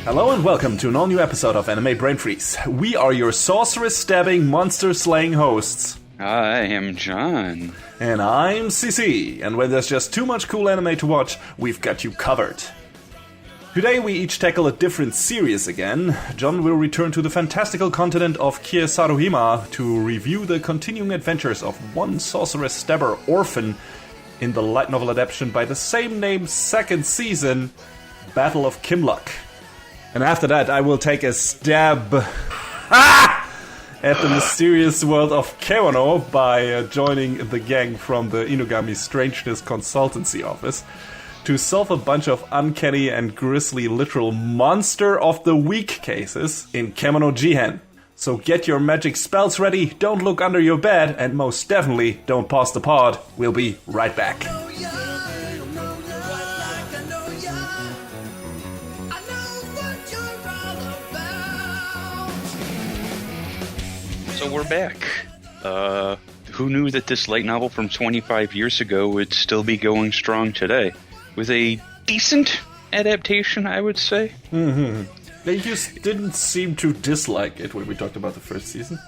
Hello and welcome to an all-new episode of Anime Brain Freeze. We are your sorceress stabbing, monster slaying hosts. I am John. And I'm CC, and when there's just too much cool anime to watch, we've got you covered. Today we each tackle a different series again. John will return to the fantastical continent of Kiesaruhima to review the continuing adventures of one Sorcerous Stabber Orphen in the light novel adaptation by the same name second season, Battle of Kimluck. And after that, I will take a stab at the mysterious world of Kemono by joining the gang from the Inugami Strangeness Consultancy Office to solve a bunch of uncanny and grisly literal Monster of the Week cases in Kemono Jihen. So get your magic spells ready, don't look under your bed, and most definitely don't pause the pod. We'll be right back. So we're back. Who knew that this light novel from 25 years ago would still be going strong today? With a decent adaptation, I would say. Mm-hmm. They just didn't seem to dislike it when we talked about the first season.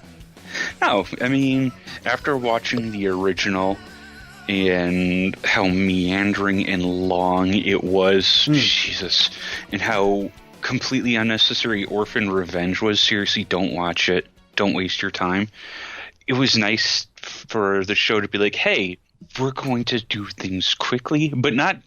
No, I mean, after watching the original and how meandering and long it was, Jesus, and how completely unnecessary Orphan Revenge was, seriously, don't watch it. Don't waste your time. It was nice for the show to be like, hey, we're going to do things quickly, but not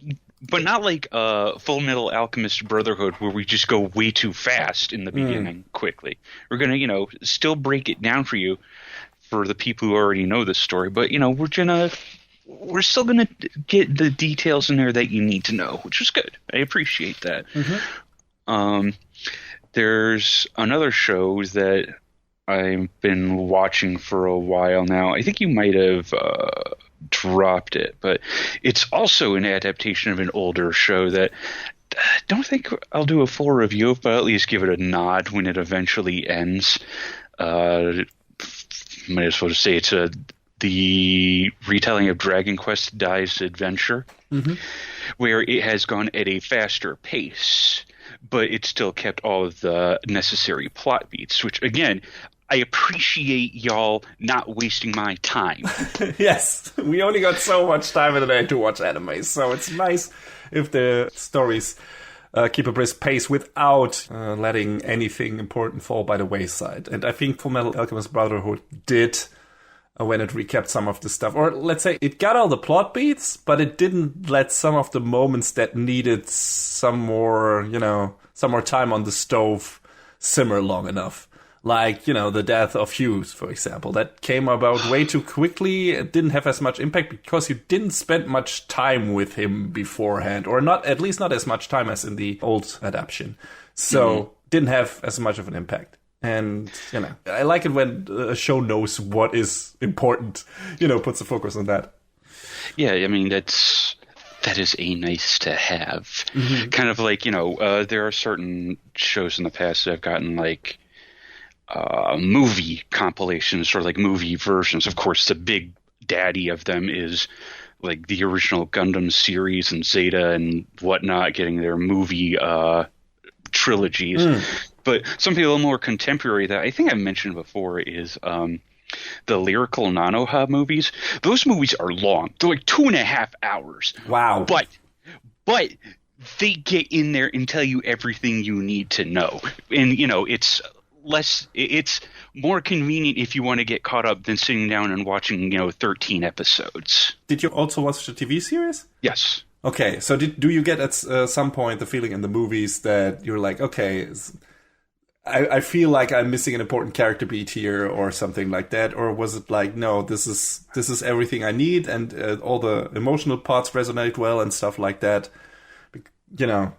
like Full Metal Alchemist Brotherhood where we just go way too fast in the beginning quickly. We're going to, still break it down for you for the people who already know the story, but, we're still going to get the details in there that you need to know, which is good. I appreciate that. Mm-hmm. There's another show that I've been watching for a while now. I think you might have dropped it, but it's also an adaptation of an older show that I don't think I'll do a full review of, but I'll at least give it a nod when it eventually ends. Might as well just say it's the retelling of Dragon Quest Dai's Adventure, where it has gone at a faster pace, but it still kept all of the necessary plot beats, which, again, I appreciate y'all not wasting my time. Yes, we only got so much time in the day to watch anime, so it's nice if the stories keep a brisk pace without letting anything important fall by the wayside. And I think Fullmetal Alchemist Brotherhood did when it recapped some of the stuff. Or let's say it got all the plot beats, but it didn't let some of the moments that needed some more time on the stove simmer long enough. Like, the death of Hughes, for example. That came about way too quickly. It didn't have as much impact because you didn't spend much time with him beforehand. Or at least not as much time as in the old adaptation. So, didn't have as much of an impact. And, I like it when a show knows what is important. Puts the focus on that. Yeah, I mean, that is a nice to have. Mm-hmm. Kind of like, there are certain shows in the past that have gotten, like, movie compilations or like movie versions. Of course, the big daddy of them is like the original Gundam series and Zeta and whatnot getting their movie trilogies. But something a little more contemporary that I think I mentioned before is the lyrical Nanoha movies. Those movies are long. They're like 2.5 hours. Wow. But they get in there and tell you everything you need to know. And, it's more convenient if you want to get caught up than sitting down and watching, 13 episodes. Did you also watch the TV series? Yes. Okay, so do you get at some point the feeling in the movies that you're like, okay, I feel like I'm missing an important character beat here or something like that? Or was it like, no, this is everything I need and all the emotional parts resonate well and stuff like that?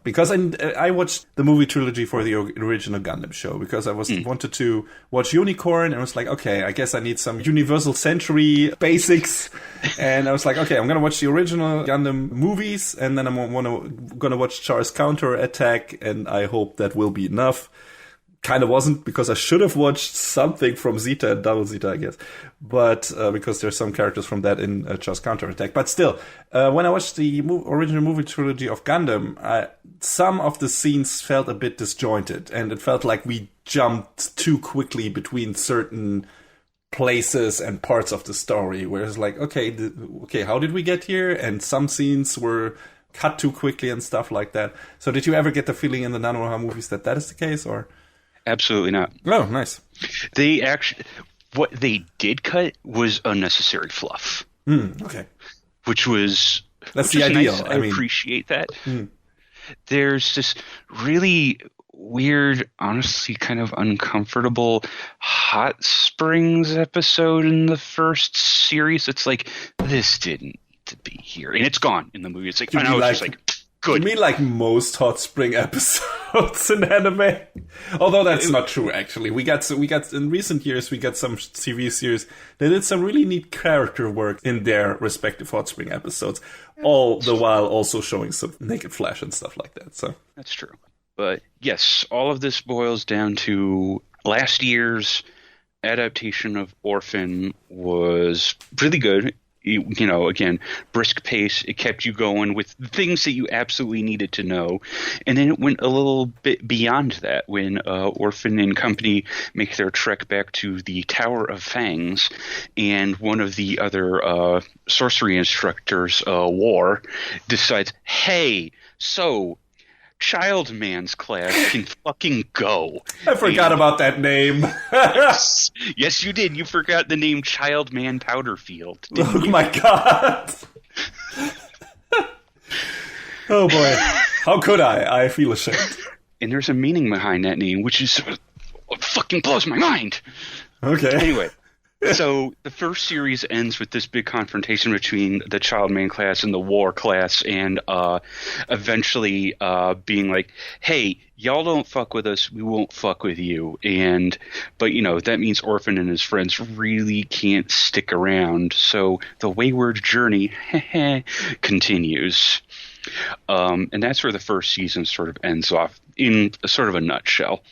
Because I watched the movie trilogy for the original Gundam show because I wanted to watch Unicorn and I was like, okay, I guess I need some Universal Century basics. And I was like, okay, I'm going to watch the original Gundam movies and then I'm going to watch Char's Counter Attack and I hope that will be enough. kind of wasn't, because I should have watched something from Zeta and Double Zeta, I guess. But because there's some characters from that in Just Counterattack. But still, when I watched the original movie trilogy of Gundam, some of the scenes felt a bit disjointed, and it felt like we jumped too quickly between certain places and parts of the story, where it's like, okay, how did we get here? And some scenes were cut too quickly and stuff like that. So did you ever get the feeling in the Nanoha movies that is the case, or? Absolutely not. Oh, nice. What they did cut was unnecessary fluff. Okay. Which was the ideal. Nice. I appreciate that. There's this really weird, honestly kind of uncomfortable hot springs episode in the first series. It's like, this didn't need to be here. And it's gone in the movie. It's like, just like, good. You mean like most hot spring episodes in anime? Although that's not true, actually. We got in recent years, we got some TV series that did some really neat character work in their respective hot spring episodes, all the while also showing some naked flesh and stuff like that. So that's true. But yes, all of this boils down to last year's adaptation of Orphen was really good. You know, again, brisk pace. It kept you going with things that you absolutely needed to know. And then it went a little bit beyond that when Orphen and company make their trek back to the Tower of Fangs, and one of the other sorcery instructors, War, decides, hey, so Child Man's class can fucking go. I forgot about that name. Yes, you did. You forgot the name Child Man Powderfield. Oh my god. Oh boy. How could I? I feel ashamed. And there's a meaning behind that name, which is what fucking blows my mind. Okay. Anyway. So the first series ends with this big confrontation between the Child Man class and the War class, and eventually being like, hey, y'all don't fuck with us, we won't fuck with you. But that means Orphen and his friends really can't stick around. So the wayward journey continues. And that's where the first season sort of ends off in sort of a nutshell.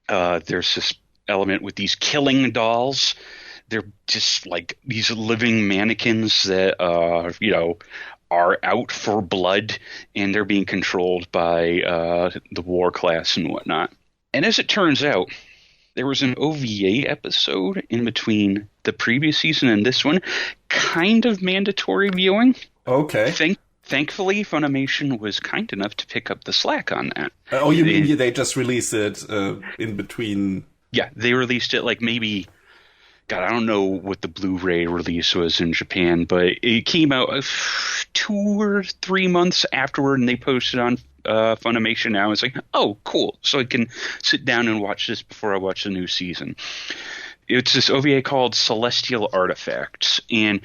There's this element with these killing dolls. They're just like these living mannequins that, are out for blood, and they're being controlled by the War class and whatnot. And as it turns out, there was an OVA episode in between the previous season and this one, kind of mandatory viewing. Okay. Thankfully, Funimation was kind enough to pick up the slack on that. You mean they just released it in between? Yeah, they released it like maybe... God, I don't know what the Blu-ray release was in Japan, but it came out 2 or 3 months afterward, and they posted on Funimation now. It's like, oh, cool. So I can sit down and watch this before I watch the new season. It's this OVA called Celestial Artifacts, and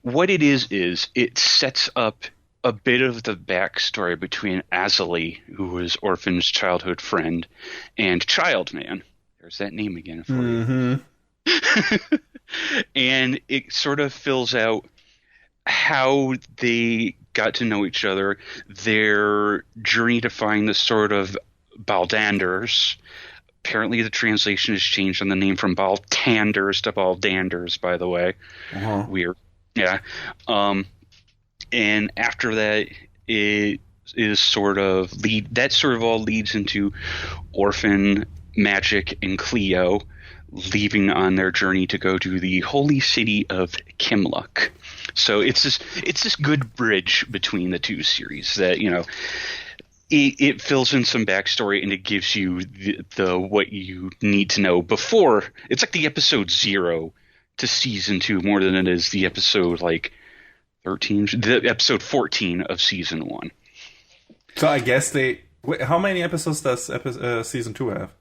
what it is it sets up a bit of the backstory between Azali, who was Orphen's childhood friend, and Child Man. There's that name again for you. And it sort of fills out how they got to know each other, their journey to find the sort of Baldanders. Apparently the translation has changed on the name from Baltanders to Baldanders, by the way. Uh-huh. Weird. Yeah. And after that, it is sort of all leads into Orphen, Magic, and Cleo leaving on their journey to go to the holy city of Kimluck. So it's this good bridge between the two series that, it fills in some backstory, and it gives you the what you need to know before. It's like the episode 0 to season 2 more than it is the episode 13, the episode 14 of season 1. So I guess how many episodes does season 2 have?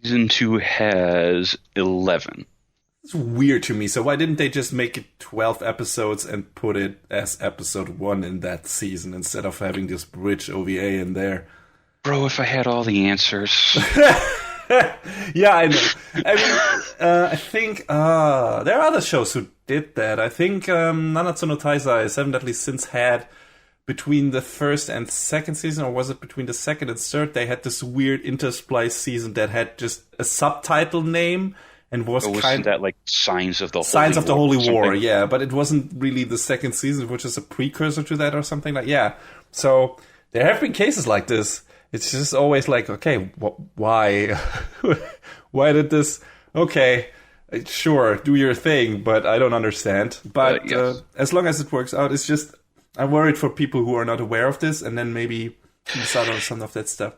Season 2 has 11. It's weird to me. So why didn't they just make it 12 episodes and put it as episode 1 in that season instead of having this bridge OVA in there? Bro, if I had all the answers. Yeah, I know. I mean, I think there are other shows who did that. I think Nanatsu no Taizai 7 Deadly Sins had between the first and second season, or was it between the second and third, they had this weird intersplice season that had just a subtitle name and was wasn't that like Signs of the Holy War? Yeah, but it wasn't really the second season, which is a precursor to that or something like. Yeah, so there have been cases like this. It's just always like, okay, why, why did this? Okay, sure, do your thing, but I don't understand. But yes. As long as it works out, it's just I'm worried for people who are not aware of this and then maybe miss out on some of that stuff.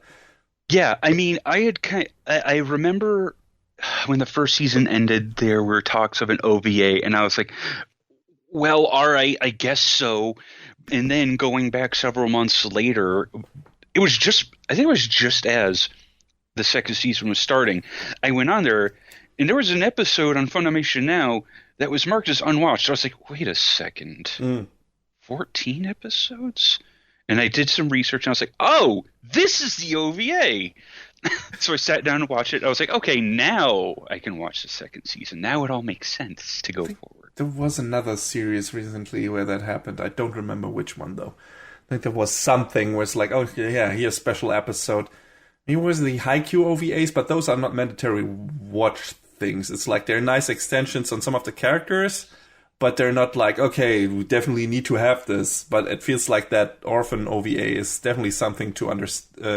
Yeah, I mean, I remember when the first season ended, there were talks of an OVA, and I was like, well, all right, I guess so. And then going back several months later, I think it was just as the second season was starting, I went on there, and there was an episode on Funimation Now that was marked as unwatched. I was like, wait a second. 14 episodes? And I did some research, and I was like, oh, this is the OVA. So I sat down and watched it. I was like, okay, now I can watch the second season. Now it all makes sense to go forward. There was another series recently where that happened. I don't remember which one, though. I think there was something where it's like, oh, yeah, here's a special episode. It was the Haikyuu OVAs, but those are not mandatory watch things. It's like they're nice extensions on some of the characters, but they're not like, okay, we definitely need to have this. But it feels like that Orphen OVA is definitely something to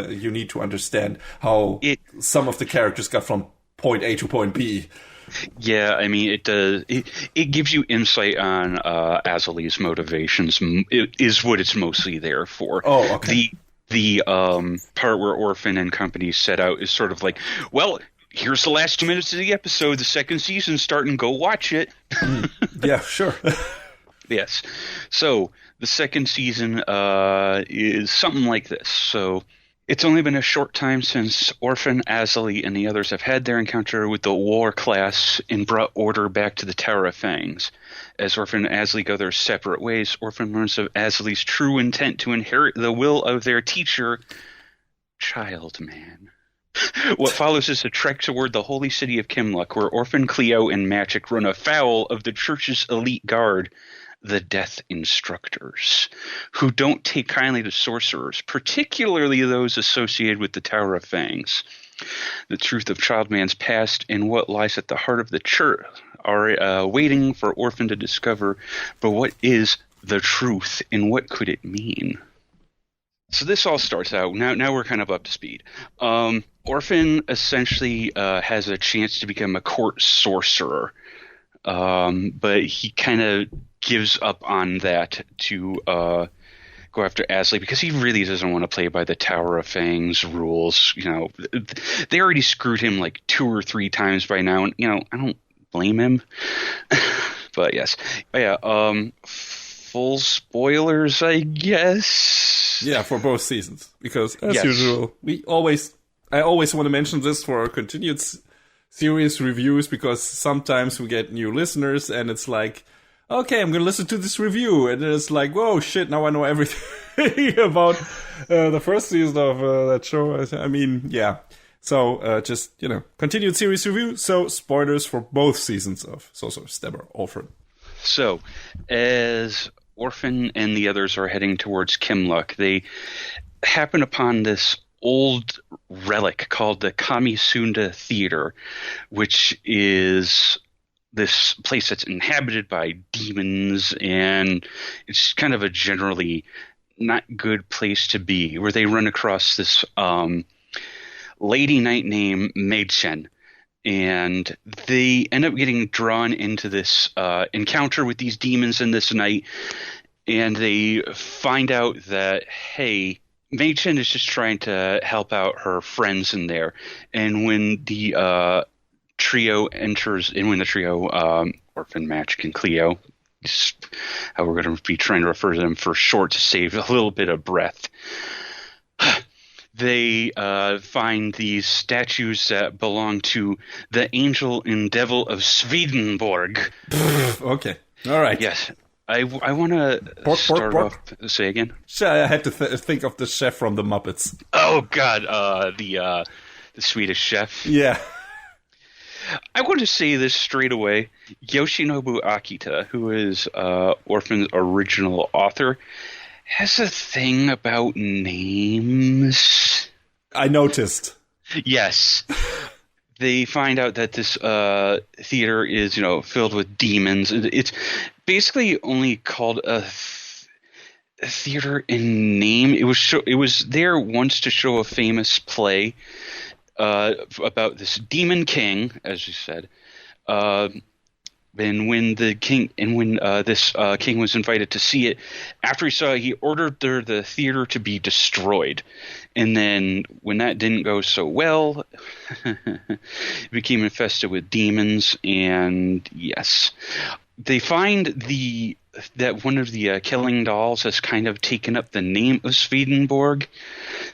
you need to understand how some of the characters got from point A to point B. Yeah, I mean, it does. It gives you insight on Azalee's motivations. It is what it's mostly there for. Oh, okay. The part where Orphen and company set out is sort of like, well, here's the last 2 minutes of the episode. The second season's starting. Go watch it. Yeah, sure. Yes. So the second season is something like this. So it's only been a short time since Orphen, Azalee, and the others have had their encounter with the war class and brought order back to the Tower of Fangs. As Orphen and Azalee go their separate ways, Orphen learns of Azalee's true intent to inherit the will of their teacher, Child Man. What follows is a trek toward the holy city of Kimluck, where Orphen, Cleo, and Magic run afoul of the church's elite guard, the Death Instructors, who don't take kindly to sorcerers, particularly those associated with the Tower of Fangs. The truth of Childman's past and what lies at the heart of the church are waiting for Orphen to discover, but what is the truth and what could it mean? So this all starts out, now we're kind of up to speed. Orphen essentially has a chance to become a court sorcerer, but he kind of gives up on that to go after Azalee because he really doesn't want to play by the Tower of Fangs rules. You know, they already screwed him like 2 or 3 times by now, and I don't blame him. But yes, full spoilers, I guess. Yeah, for both seasons, because as usual, I always want to mention this for our continued series reviews, because sometimes we get new listeners and it's like, okay, I'm going to listen to this review, and then it's like, whoa, shit, now I know everything about the first season of that show. I mean, yeah. So, just, continued series review, so spoilers for both seasons of Sorcerous Stabber Orphen. So, as Orphen and the others are heading towards Kimluck, they happen upon this old relic called the Kamisunda Theater, which is this place that's inhabited by demons, and it's kind of a generally not good place to be, where they run across this lady knight named Mei-chen, and they end up getting drawn into this encounter with these demons in this night, and they find out that, hey, Mei-chen is just trying to help out her friends in there, and when the trio enters, and when the trio, Orphen, Magic, and Cleo, is how we're going to be trying to refer to them for short to save a little bit of breath, they find these statues that belong to the Angel and Devil of Swedenborg. Okay. All right. Yes. I want to start off. Say again? I had to think of the chef from the Muppets. Oh, God. The Swedish chef. Yeah. I want to say this straight away. Yoshinobu Akita, who is Orphen's original author, has a thing about names. I noticed. Yes. They find out that this theater is, filled with demons. It's basically only called a theater in name. It was there once to show a famous play about this demon king, as you said. And when this king was invited to see it, after he saw it, he ordered the theater to be destroyed. And then when that didn't go so well, it became infested with demons. And yes, they find that one of the killing dolls has kind of taken up the name of Swedenborg.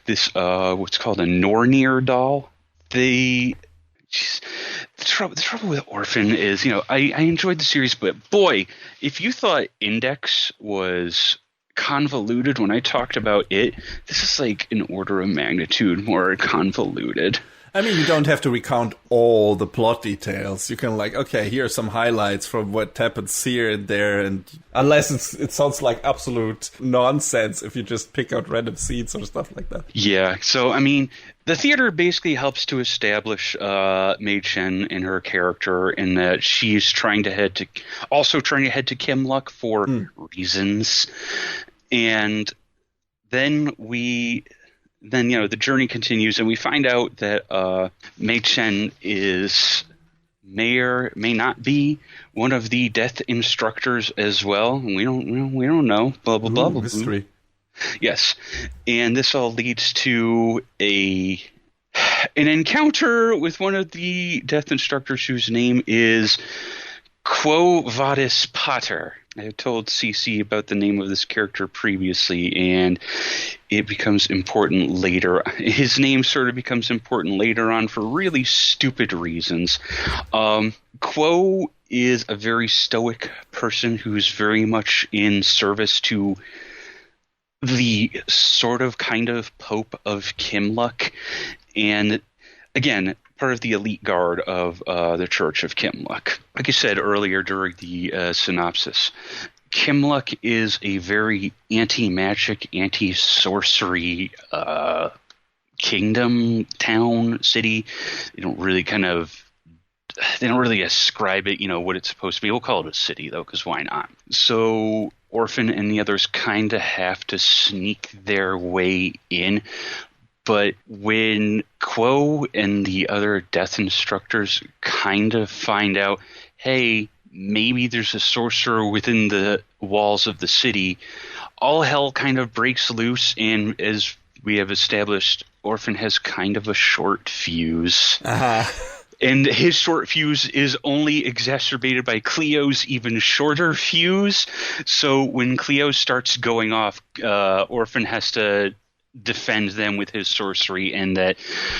This what's called a Nornir doll. The trouble with Orphen is, I enjoyed the series, but boy, if you thought Index was convoluted when I talked about it, this is like an order of magnitude more convoluted. I mean, you don't have to recount all the plot details. You can okay, here are some highlights from what happens here and there, and unless it sounds like absolute nonsense if you just pick out random scenes or stuff like that. Yeah, so I mean, the theater basically helps to establish Mei Chen and her character in that she's trying to head to Kimluck for reasons, and then the journey continues, and we find out that Mei Chen may or may not be one of the death instructors as well. We don't know. Blah blah blah. Mystery. Yes, and this all leads to an encounter with one of the death instructors, whose name is Quo Vadis Pater. I had told CC about the name of this character previously, and it becomes important later. His name sort of becomes important later on for really stupid reasons. Quo is a very stoic person who's very much in service to the sort of kind of Pope of Kimluck, and again, part of the elite guard of the Church of Kimluck. Like I said earlier during the synopsis, Kimluck is a very anti-magic, anti-sorcery kingdom, town, city. They don't really ascribe it, what it's supposed to be. We'll call it a city, though, because why not? So Orphen and the others kind of have to sneak their way in. But when Quo and the other death instructors kind of find out, hey, maybe there's a sorcerer within the walls of the city, all hell kind of breaks loose, and as we have established, Orphen has kind of a short fuse. Uh-huh. And his short fuse is only exacerbated by Cleo's even shorter fuse. So when Cleo starts going off, Orphen has to defend them with his sorcery, and that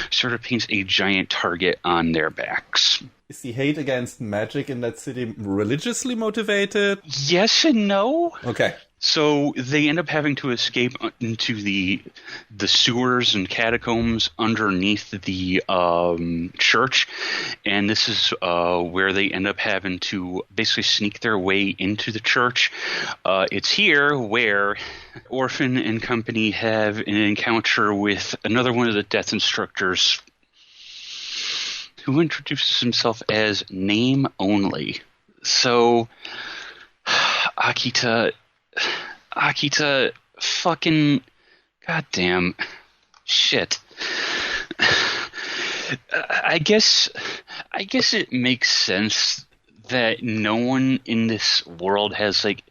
sort of paints a giant target on their backs. Is the hate against magic in that city religiously motivated? Yes and no. Okay. So they end up having to escape into the sewers and catacombs underneath the church, and this is where they end up having to basically sneak their way into the church. It's here where Orphen and company have an encounter with another one of the death instructors, who introduces himself as Name Only. So Akita, fucking goddamn shit. I guess it makes sense that no one in this world has like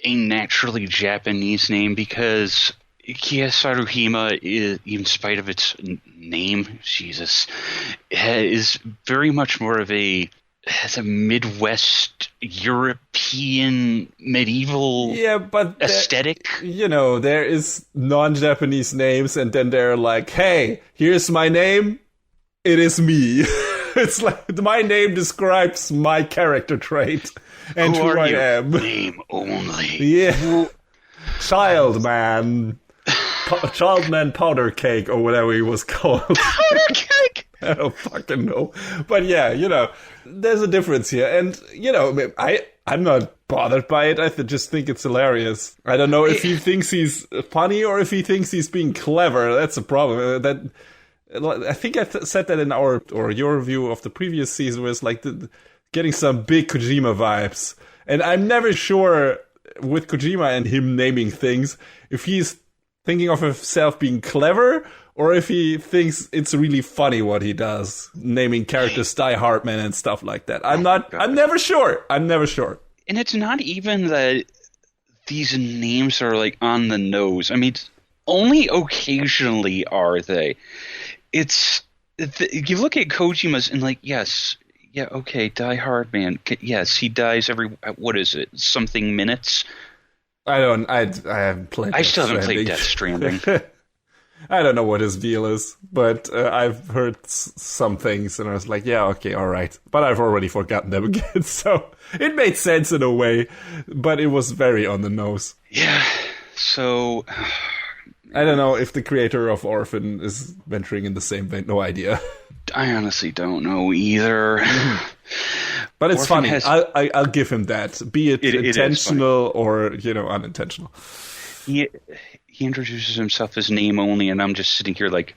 a naturally Japanese name, because Kiasaruhima is, in spite of its name, Jesus, is very much more of has a Midwest European medieval aesthetic. There is non-Japanese names, and then they're like, hey, here's my name, it is me. It's like, my name describes my character trait and who I am. Name only. Yeah. Childman Powder Cake, or whatever he was called. Powder Cake! I don't fucking know. But yeah, there's a difference here. And, I'm not bothered by it. I just think it's hilarious. I don't know if he thinks he's funny or if he thinks he's being clever. That's a problem. I think I said that in your review of the previous season, was like getting some big Kojima vibes. And I'm never sure with Kojima and him naming things if he's thinking of himself being clever or if he thinks it's really funny what he does, naming characters Die Hardman and stuff like that. I'm never sure. And it's not even that these names are like on the nose. I mean, only occasionally are they. You look at Kojima's and like, yes, yeah, okay, Die Hardman. Yes, he dies every, what is it, something minutes? I haven't played. I still haven't played Death Stranding. I don't know what his deal is, but I've heard some things, and I was like, yeah, okay, all right. But I've already forgotten them again, so it made sense in a way, but it was very on the nose. Yeah, so... I don't know if the creator of Orphen is venturing in the same vein. No idea. I honestly don't know either. But it's funny. I'll give him that. Be it intentional or, unintentional. He introduces himself as name only, and I'm just sitting here like,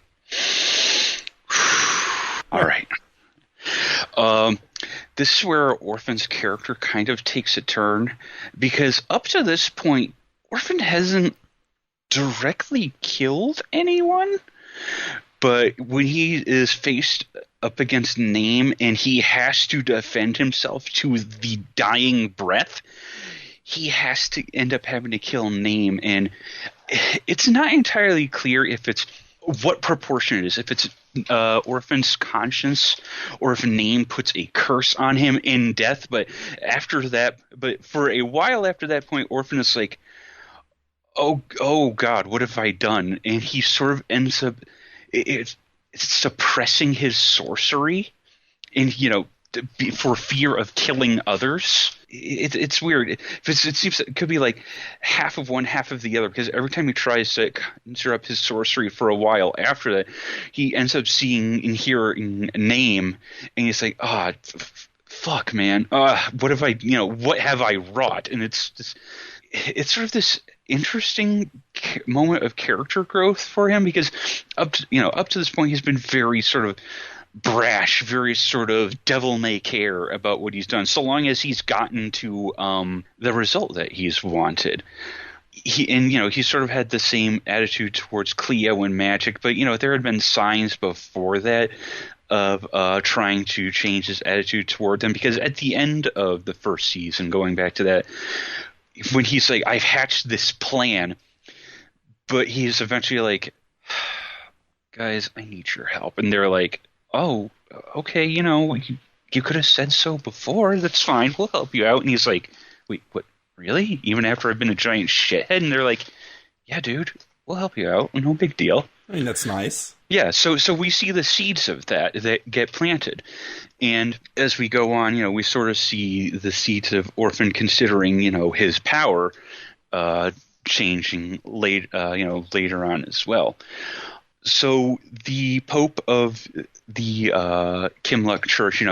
all right. This is where Orphen's character kind of takes a turn, because up to this point, Orphen hasn't directly killed anyone, but when he is faced up against Name and he has to defend himself to the dying breath, he has to end up having to kill Name, and it's not entirely clear if it's what proportion it is, if it's Orphen's conscience or if Name puts a curse on him in death. But for a while after that point, Orphen is like, oh God, what have I done? And he sort of ends up it's suppressing his sorcery, and for fear of killing others. It's weird. It seems it could be like half of one, half of the other, because every time he tries to conjure up his sorcery for a while after that, he ends up seeing and hearing Name, and he's like, fuck, man, what have I wrought? And it's sort of this interesting moment of character growth for him, because up to this point he's been very sort of brash, very sort of devil may care about what he's done, so long as he's gotten to the result that he's wanted. He sort of had the same attitude towards Cleo and magic, but there had been signs before that of trying to change his attitude toward them, because at the end of the first season, going back to that, when he's like, I've hatched this plan, but he's eventually like, guys, I need your help. And they're like, oh, okay, you could have said so before. That's fine. We'll help you out. And he's like, wait, what? Really? Even after I've been a giant shithead? And they're like, yeah, dude, we'll help you out. No big deal. I mean, that's nice. Yeah, so we see the seeds of that get planted. And as we go on, we sort of see the seeds of Orphen considering, his power changing later on as well. So the Pope of the Kimluck Church,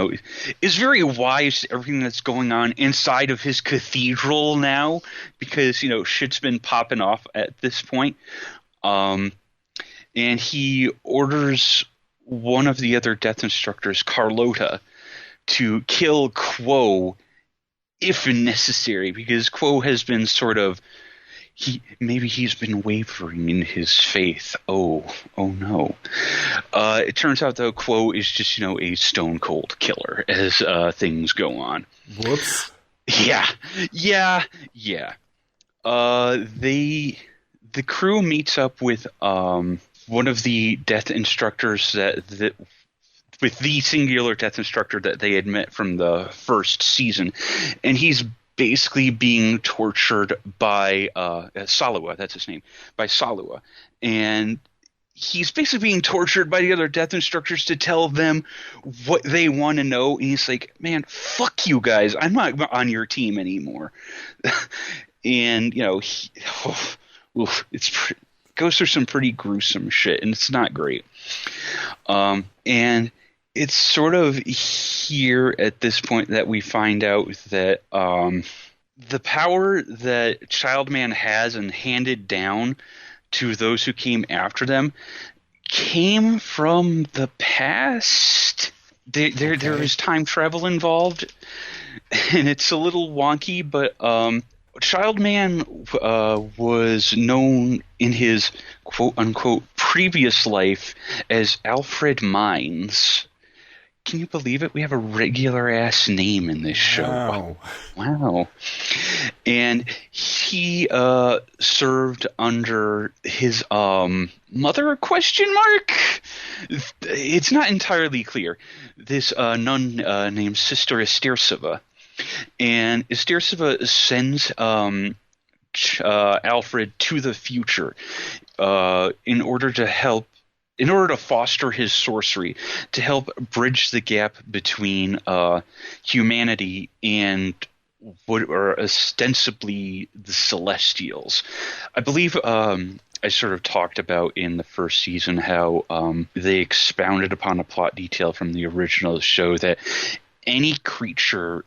is very wise to everything that's going on inside of his cathedral now, because, shit's been popping off at this point. And he orders one of the other death instructors, Carlota, to kill Quo if necessary, because Quo has been sort of he's been wavering in his faith. Oh no. It turns out, though, Quo is just, a stone cold killer as things go on. Whoops. Yeah. The crew meets up with one of the death instructors with the singular death instructor that they had met from the first season, and he's basically being tortured by Salua. That's his name, by Salua, and he's basically being tortured by the other death instructors to tell them what they want to know. And he's like, man, fuck you guys, I'm not on your team anymore. And goes through some pretty gruesome shit, and it's not great. And it's sort of here at this point that we find out that the power that Childman has and handed down to those who came after them came from the past. There is time travel involved, and it's a little wonky, but Childman was known in his quote-unquote previous life as Alfred Mines. Can you believe it? We have a regular-ass name in this show. Wow. And he served under his mother, question mark? It's not entirely clear. This nun named Sister Esterseva. And Esterseva sends Alfred to the future in order to foster his sorcery, to help bridge the gap between humanity and what are ostensibly the Celestials. I believe I sort of talked about in the first season how they expounded upon a plot detail from the original show that any creature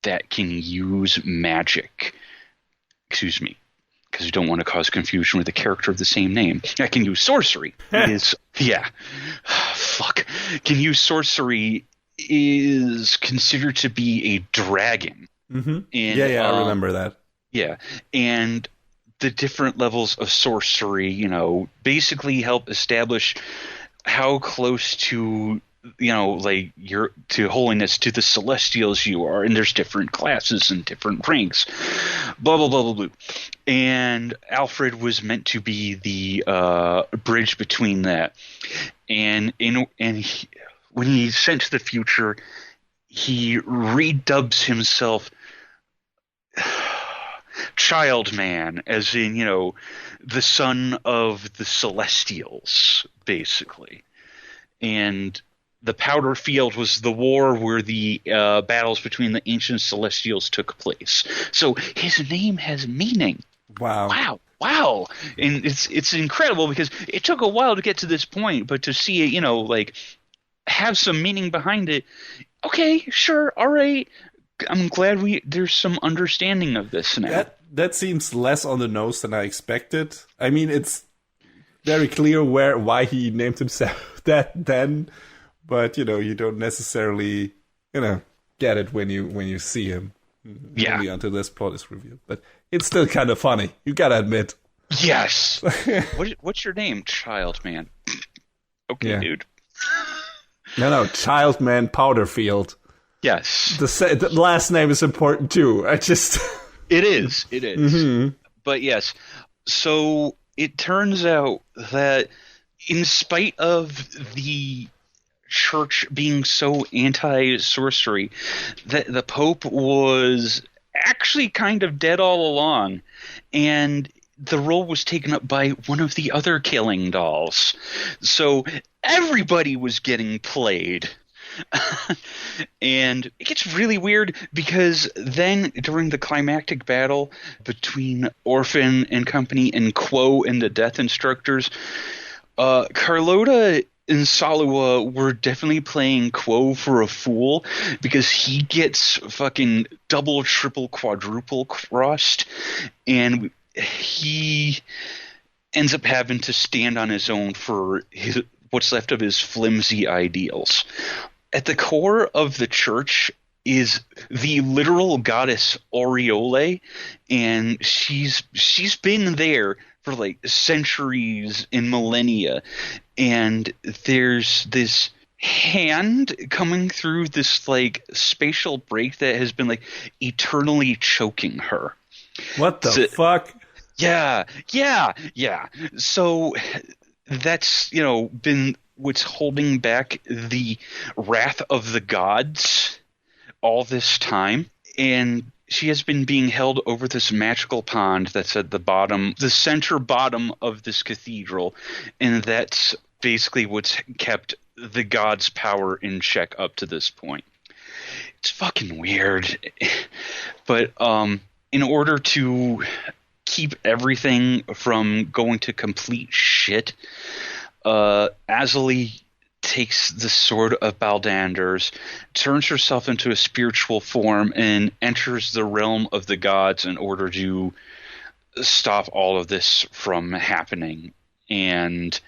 that can use magic, because you don't want to cause confusion with a character of the same name, that can use sorcery can use sorcery is considered to be a dragon. Mm-hmm. And, I remember that. Yeah, and the different levels of sorcery, basically help establish how close to to holiness, to the Celestials you are, and there's different classes and different ranks, blah blah blah blah blah. And Alfred was meant to be the bridge between that, and when he's sent to the future, he redubs himself Childman, as in the son of the Celestials, basically. And the Powder Field was the war where the battles between the ancient Celestials took place. So his name has meaning. Wow. And it's incredible because it took a while to get to this point, but to see it, have some meaning behind it. Okay, sure, all right. I'm glad there's some understanding of this now. That seems less on the nose than I expected. I mean, it's very clear why he named himself that then. But you don't necessarily get it when you see him. Yeah. Only until this plot is revealed. But it's still kind of funny. You gotta admit. Yes. What's your name, Childman? Okay, dude. No, Childman Powderfield. Yes. The last name is important too. It is. Mm-hmm. But yes. So it turns out that in spite of the church being so anti-sorcery, that the Pope was actually kind of dead all along, and the role was taken up by one of the other killing dolls. So everybody was getting played. And it gets really weird because then during the climactic battle between Orphen and company and Quo and the Death Instructors, Carlota and Salua were definitely playing Quo for a fool because he gets fucking double, triple, quadruple crossed, and he ends up having to stand on his own for what's left of his flimsy ideals. At the core of the church is the literal goddess Aureole, and she's been there for centuries and millennia, and there's this hand coming through this spatial break that has been eternally choking her. What the fuck? Yeah. So that's been what's holding back the wrath of the gods all this time, and she has been being held over this magical pond that's at the center bottom of this cathedral, and that's basically what's kept the gods' power in check up to this point. It's fucking weird. But in order to keep everything from going to complete shit, Azali takes the sword of Baldanders, turns herself into a spiritual form, and enters the realm of the gods in order to stop all of this from happening. And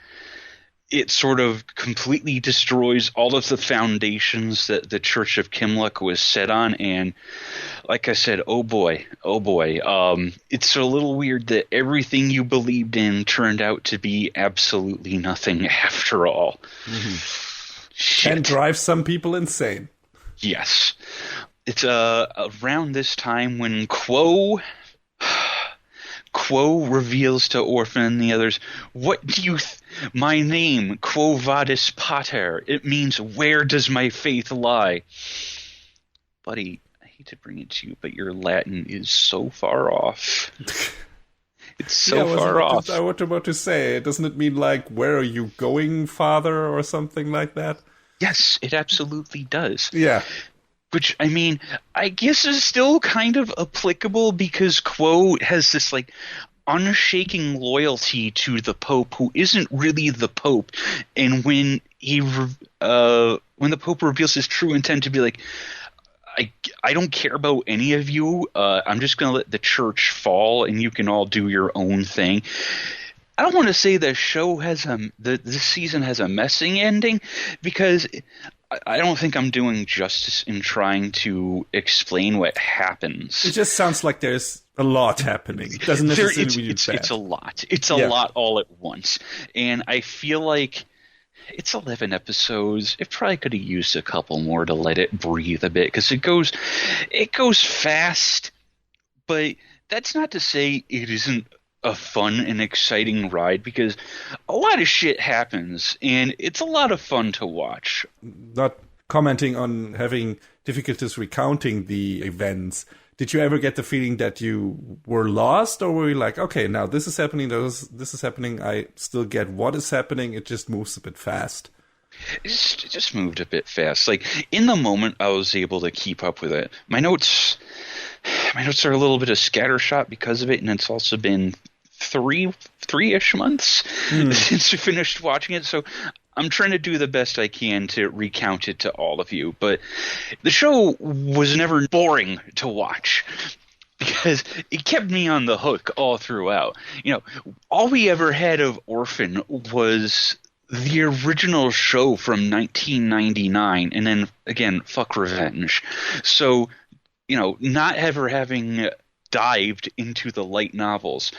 it sort of completely destroys all of the foundations that the Church of Kimluck was set on. And like I said, oh boy. It's a little weird that everything you believed in turned out to be absolutely nothing after all. Can drive some people insane. Yes. It's around this time when Quo reveals to Orphen and the others, "What do you my name, Quo Vadis Pater. It means, where does my faith lie?" Buddy, I hate to bring it to you, but your Latin is so far off. It's so far off. I was about to say, doesn't it mean like, where are you going, father, or something like that? Yes, it absolutely does. Yeah. Which, I mean, I guess is still kind of applicable because Quo has this, like, unshaking loyalty to the Pope, who isn't really the Pope. And when the Pope reveals his true intent to be like, I don't care about any of you. I'm just going to let the church fall, and you can all do your own thing. I don't want to say the show has this season has a messing ending, because I don't think I'm doing justice in trying to explain what happens. It just sounds like there's a lot happening. It doesn't necessarily mean it's bad. It's a lot. It's a lot all at once. And I feel like it's 11 episodes. It probably could have used a couple more to let it breathe a bit, because it goes fast, but that's not to say it isn't a fun and exciting ride, because a lot of shit happens and it's a lot of fun to watch. Not commenting on having difficulties recounting the events, did you ever get the feeling that you were lost, or were you like, okay, now this is happening, this is happening, I still get what is happening, it just moves a bit fast? It just moved a bit fast. Like, in the moment, I was able to keep up with it. My notes are a little bit of scattershot because of it, and it's also been three-ish months since we finished watching it, so I'm trying to do the best I can to recount it to all of you. But the show was never boring to watch, because it kept me on the hook all throughout. You know, all we ever had of Orphen was the original show from 1999, and then, again, fuck Revenge. So, you know, not ever having dived into the light novels,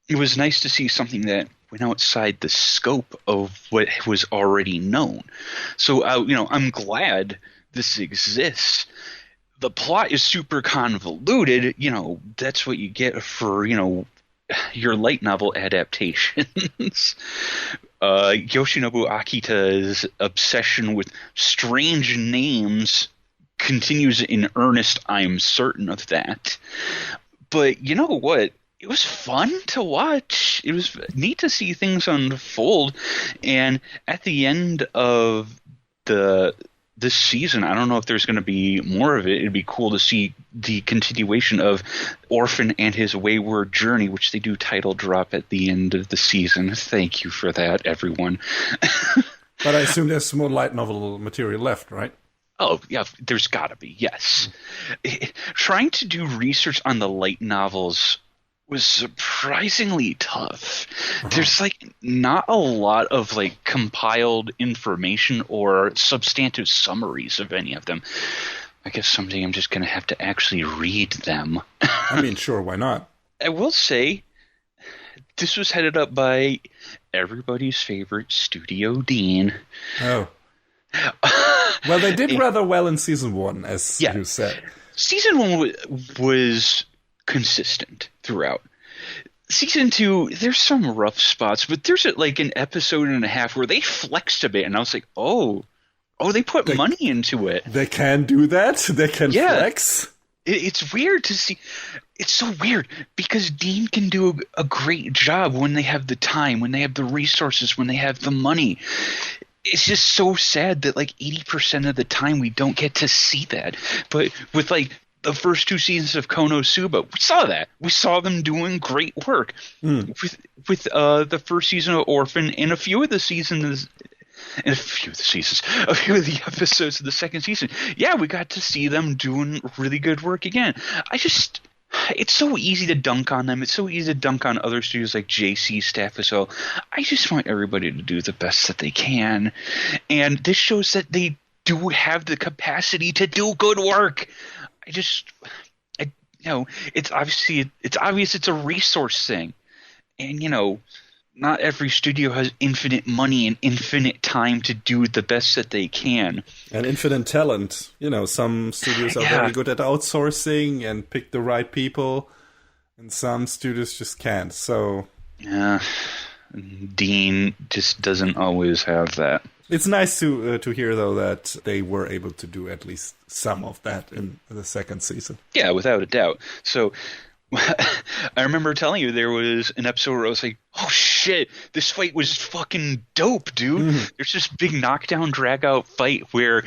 it was nice to see something that went outside the scope of what was already known. So, I'm glad this exists. The plot is super convoluted. You know, that's what you get for, your light novel adaptations. Yoshinobu Akita's obsession with strange names continues in earnest, I'm certain of that. But you know what? It was fun to watch. It was neat to see things unfold. And at the end of this season, I don't know if there's going to be more of it. It'd be cool to see the continuation of Orphen and his wayward journey, which they do title drop at the end of the season. Thank you for that, everyone. But I assume there's more light novel material left, right? Oh, yeah, there's got to be, yes. Trying to do research on the light novels was surprisingly tough. There's not a lot of compiled information or substantive summaries of any of them. I guess someday I'm just going to have to actually read them. I mean, sure, why not? I will say this was headed up by everybody's favorite Studio Dean. Oh. Well, they did rather well in season 1, as you said. Season 1 was consistent throughout. Season 2, there's some rough spots, but there's an episode and a half where they flexed a bit, and I was like, oh, they put money into it. They can do that? They can flex? It's weird to see. It's so weird, because Dean can do a great job when they have the time, when they have the resources, when they have the money. It's just so sad that 80% of the time we don't get to see that. But with the first 2 seasons of Konosuba, we saw that. We saw them doing great work. With the first season of Orphen and a few of the seasons and a few of the episodes of the second season, yeah, we got to see them doing really good work again. It's so easy to dunk on them. It's so easy to dunk on other studios like JC staff as well. I just want everybody to do the best that they can. And this shows that they do have the capacity to do good work. It's obvious it's a resource thing. And, not every studio has infinite money and infinite time to do the best that they can. And infinite talent. Some studios are very good at outsourcing and pick the right people, and some studios just can't. So, yeah, Dean just doesn't always have that. It's nice to hear, though, that they were able to do at least some of that in the second season. Yeah, without a doubt. So, I remember telling you there was an episode where I was like, oh shit, this fight was fucking dope, dude. Mm-hmm. There's this big knockdown, drag-out fight where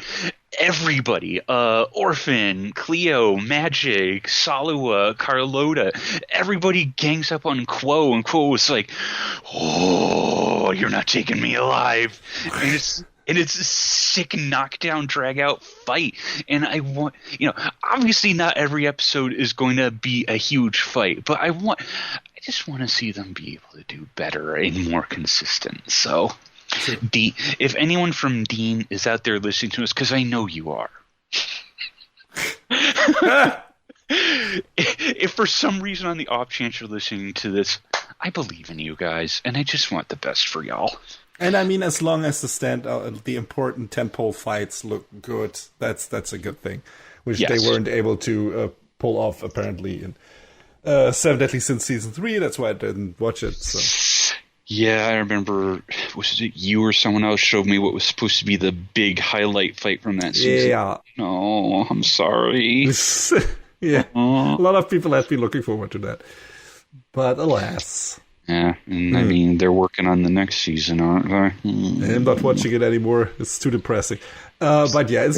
everybody, Orphen, Cleo, Magic, Salua, Carlota, everybody gangs up on Quo, and Quo was like, oh, you're not taking me alive. And it's a sick knockdown, drag-out fight. And I want, obviously not every episode is going to be a huge fight, but I just want to see them be able to do better and more consistent. So, Dean, if anyone from Dean is out there listening to us, because I know you are. If for some reason on the off chance you're listening to this, I believe in you guys, and I just want the best for y'all. And I mean, as long as the important tentpole fights look good, that's a good thing, which they weren't able to pull off apparently in Seven Deadly Sins season 3. That's why I didn't watch it. So. Yeah, I remember. Was it you or someone else showed me what was supposed to be the big highlight fight from that season? Yeah. No, I'm sorry. Yeah, a lot of people have been looking forward to that, but alas. Yeah, and I mean, they're working on the next season, aren't they? I'm not watching it anymore. It's too depressing. But yeah,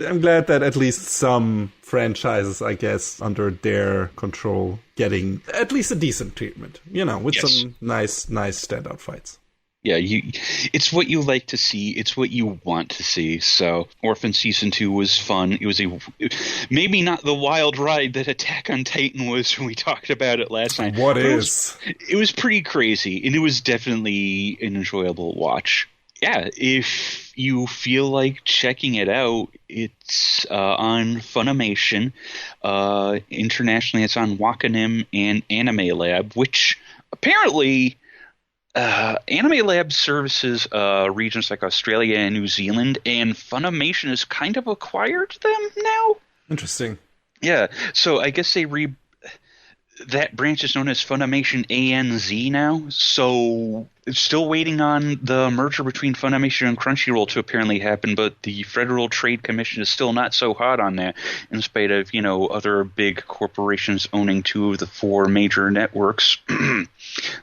I'm glad that at least some franchises, I guess, under their control, getting at least a decent treatment, with some nice standout fights. Yeah, it's what you like to see. It's what you want to see. So, Orphen Season 2 was fun. It was maybe not the wild ride that Attack on Titan was when we talked about it last time. It was pretty crazy, and it was definitely an enjoyable watch. Yeah, if you feel like checking it out, it's on Funimation. Internationally, it's on Wakanim and Anime Lab, which apparently... Anime Lab services regions like Australia and New Zealand, and Funimation has kind of acquired them now. Interesting. Yeah, so I guess that branch is known as Funimation ANZ now, so it's still waiting on the merger between Funimation and Crunchyroll to apparently happen, but the Federal Trade Commission is still not so hot on that, in spite of, other big corporations owning 2 of the 4 major networks.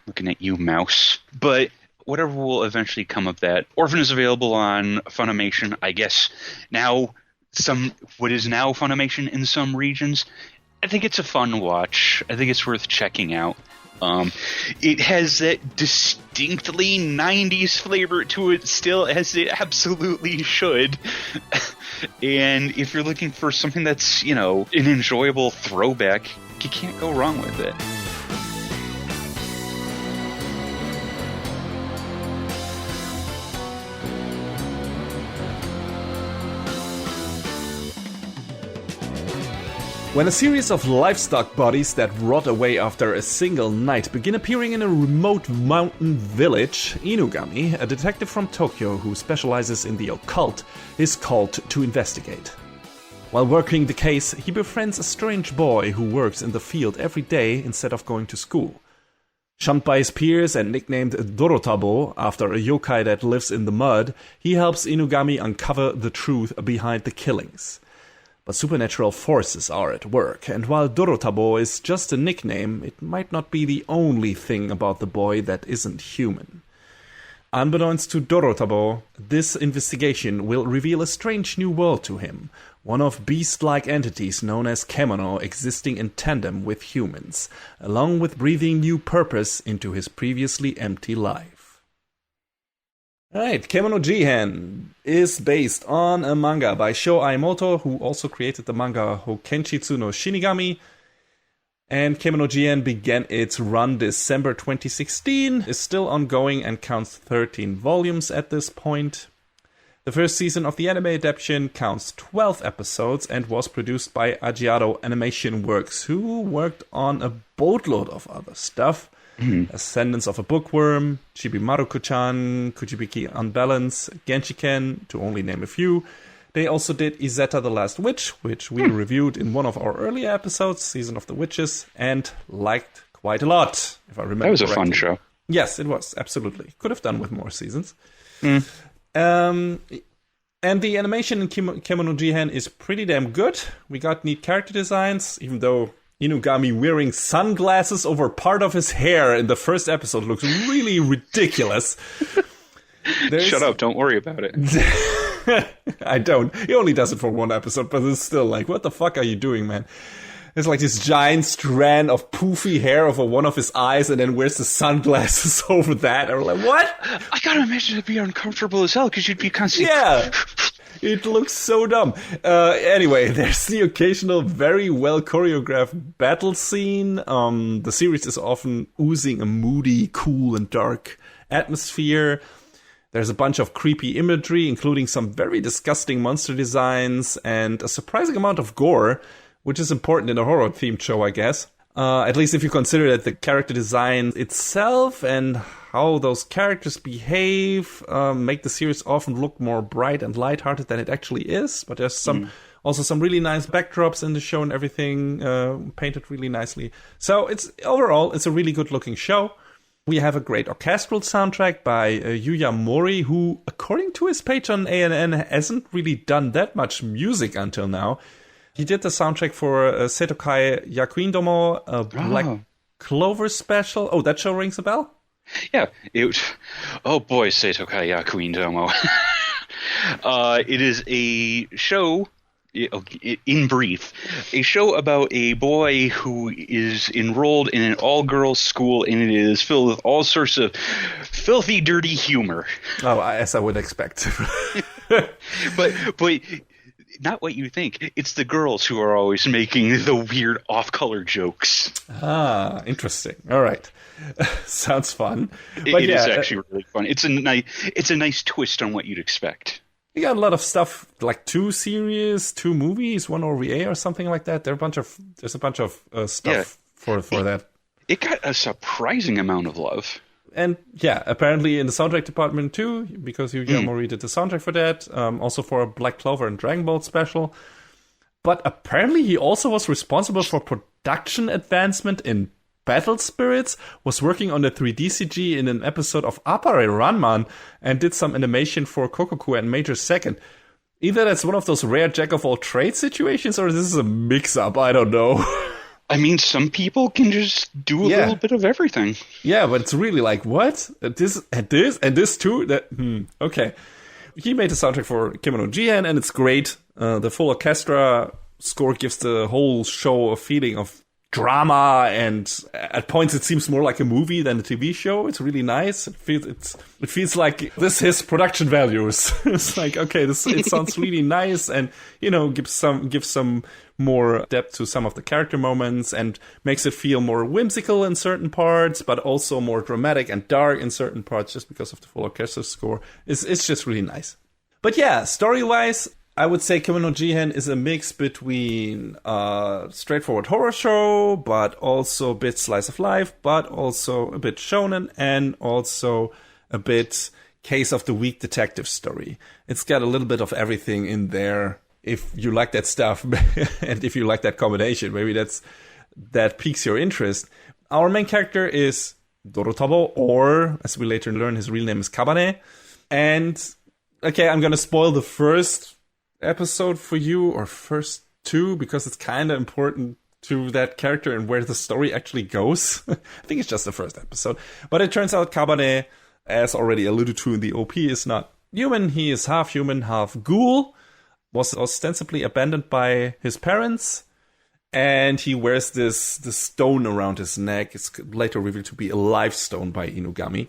Looking at you, mouse. But whatever will eventually come of that. Orphen is available on Funimation, I guess, now what is now Funimation in some regions. I think it's a fun watch. I think it's worth checking out. It has that distinctly 90s flavor to it still, as it absolutely should. And if you're looking for something that's, an enjoyable throwback, you can't go wrong with it. When a series of livestock bodies that rot away after a single night begin appearing in a remote mountain village, Inugami, a detective from Tokyo who specializes in the occult, is called to investigate. While working the case, he befriends a strange boy who works in the field every day instead of going to school. Shunned by his peers and nicknamed Dorotabo after a yokai that lives in the mud, he helps Inugami uncover the truth behind the killings. But supernatural forces are at work, and while Dorotabo is just a nickname, it might not be the only thing about the boy that isn't human. Unbeknownst to Dorotabo, this investigation will reveal a strange new world to him, one of beast-like entities known as Kemono existing in tandem with humans, along with breathing new purpose into his previously empty life. Alright, Kemono Jihen is based on a manga by Sho Aimoto, who also created the manga Hokenshitsu no Shinigami. And Kemono Jihen began its run December 2016, is still ongoing and counts 13 volumes at this point. The first season of the anime adaptation counts 12 episodes and was produced by Agiado Animation Works, who worked on a boatload of other stuff. Ascendance of a Bookworm, Chibi Maruko-chan, Kujibiki Unbalance, Genshiken, to only name a few. They also did Izetta the Last Witch, which we reviewed in one of our earlier episodes, Season of the Witches, and liked quite a lot, if I remember That was correctly. a fun show. Yes, it was, absolutely. Could have done with more seasons. And the animation in Kemono Jihen is pretty damn good. We got neat character designs, even though Inugami wearing sunglasses over part of his hair in the first episode looks really ridiculous. Shut up, don't worry about it. I don't. He only does it for one episode, but it's still like, what the fuck are you doing, man? There's like this giant strand of poofy hair over one of his eyes, and then wears the sunglasses over that. And we're like, what? I gotta imagine it'd be uncomfortable as hell, because you'd be constantly... Yeah. It looks so dumb. Anyway, there's the occasional very well choreographed battle scene. The series is often oozing a moody, cool, and dark atmosphere. There's a bunch of creepy imagery, including some very disgusting monster designs and a surprising amount of gore, which is important in a horror-themed show, I guess. At least if you consider that the character design itself and how those characters behave make the series often look more bright and lighthearted than it actually is. But there's also some really nice backdrops in the show and everything painted really nicely. So overall, it's a really good-looking show. We have a great orchestral soundtrack by Yuya Mori, who, according to his page on ANN, hasn't really done that much music until now. He did the soundtrack for Setokai Yakuindomo, a Black Clover special. Oh, that show rings a bell? Yeah. Oh boy, Setokai Yakuindomo. It is a show, in brief, a show about a boy who is enrolled in an all-girls school, and it is filled with all sorts of filthy, dirty humor. Oh, as I would expect. But not what you think. It's the girls who are always making the weird off-color jokes. Ah, interesting. All right. Sounds fun. It is actually really fun. It's a nice twist on what you'd expect. You got a lot of stuff, like 2 series, 2 movies, 1 OVA or something like that. There's a bunch of stuff for that. It got a surprising amount of love. And yeah, apparently in the soundtrack department too, because Yuya Mori did the soundtrack for that. Also for a Black Clover and Dragon Ball special. But apparently he also was responsible for production advancement in Battle Spirits, was working on the 3D CG in an episode of Appare Ranman, and did some animation for Kokoku and Major Second. Either that's one of those rare jack-of-all-trades situations, or this is a mix-up, I don't know. I mean, some people can just do a little bit of everything. Yeah, but it's really like, what? This and this too? Okay. He made the soundtrack for Kemono Jihen, and it's great. The full orchestra score gives the whole show a feeling of drama, and at points it seems more like a movie than a TV show. It's really nice. It feels like this is production values. It's like, okay, it sounds really nice, and gives some more depth to some of the character moments, and makes it feel more whimsical in certain parts, but also more dramatic and dark in certain parts, just because of the full orchestra score. It's just really nice. But yeah, story-wise, I would say Kemono Jihen is a mix between a straightforward horror show, but also a bit slice of life, but also a bit shonen, and also a bit case of the week detective story. It's got a little bit of everything in there. If you like that stuff, and if you like that combination, maybe that piques your interest. Our main character is Dorotabo, or, as we later learn, his real name is Kabane. And, okay, I'm gonna spoil the first episode for you, or first 2, because it's kind of important to that character and where the story actually goes. I think it's just the first episode. But it turns out Kabane, as already alluded to in the OP, is not human. He is half human, half ghoul. Was ostensibly abandoned by his parents, and he wears this stone around his neck. It's later revealed to be a life stone by Inugami,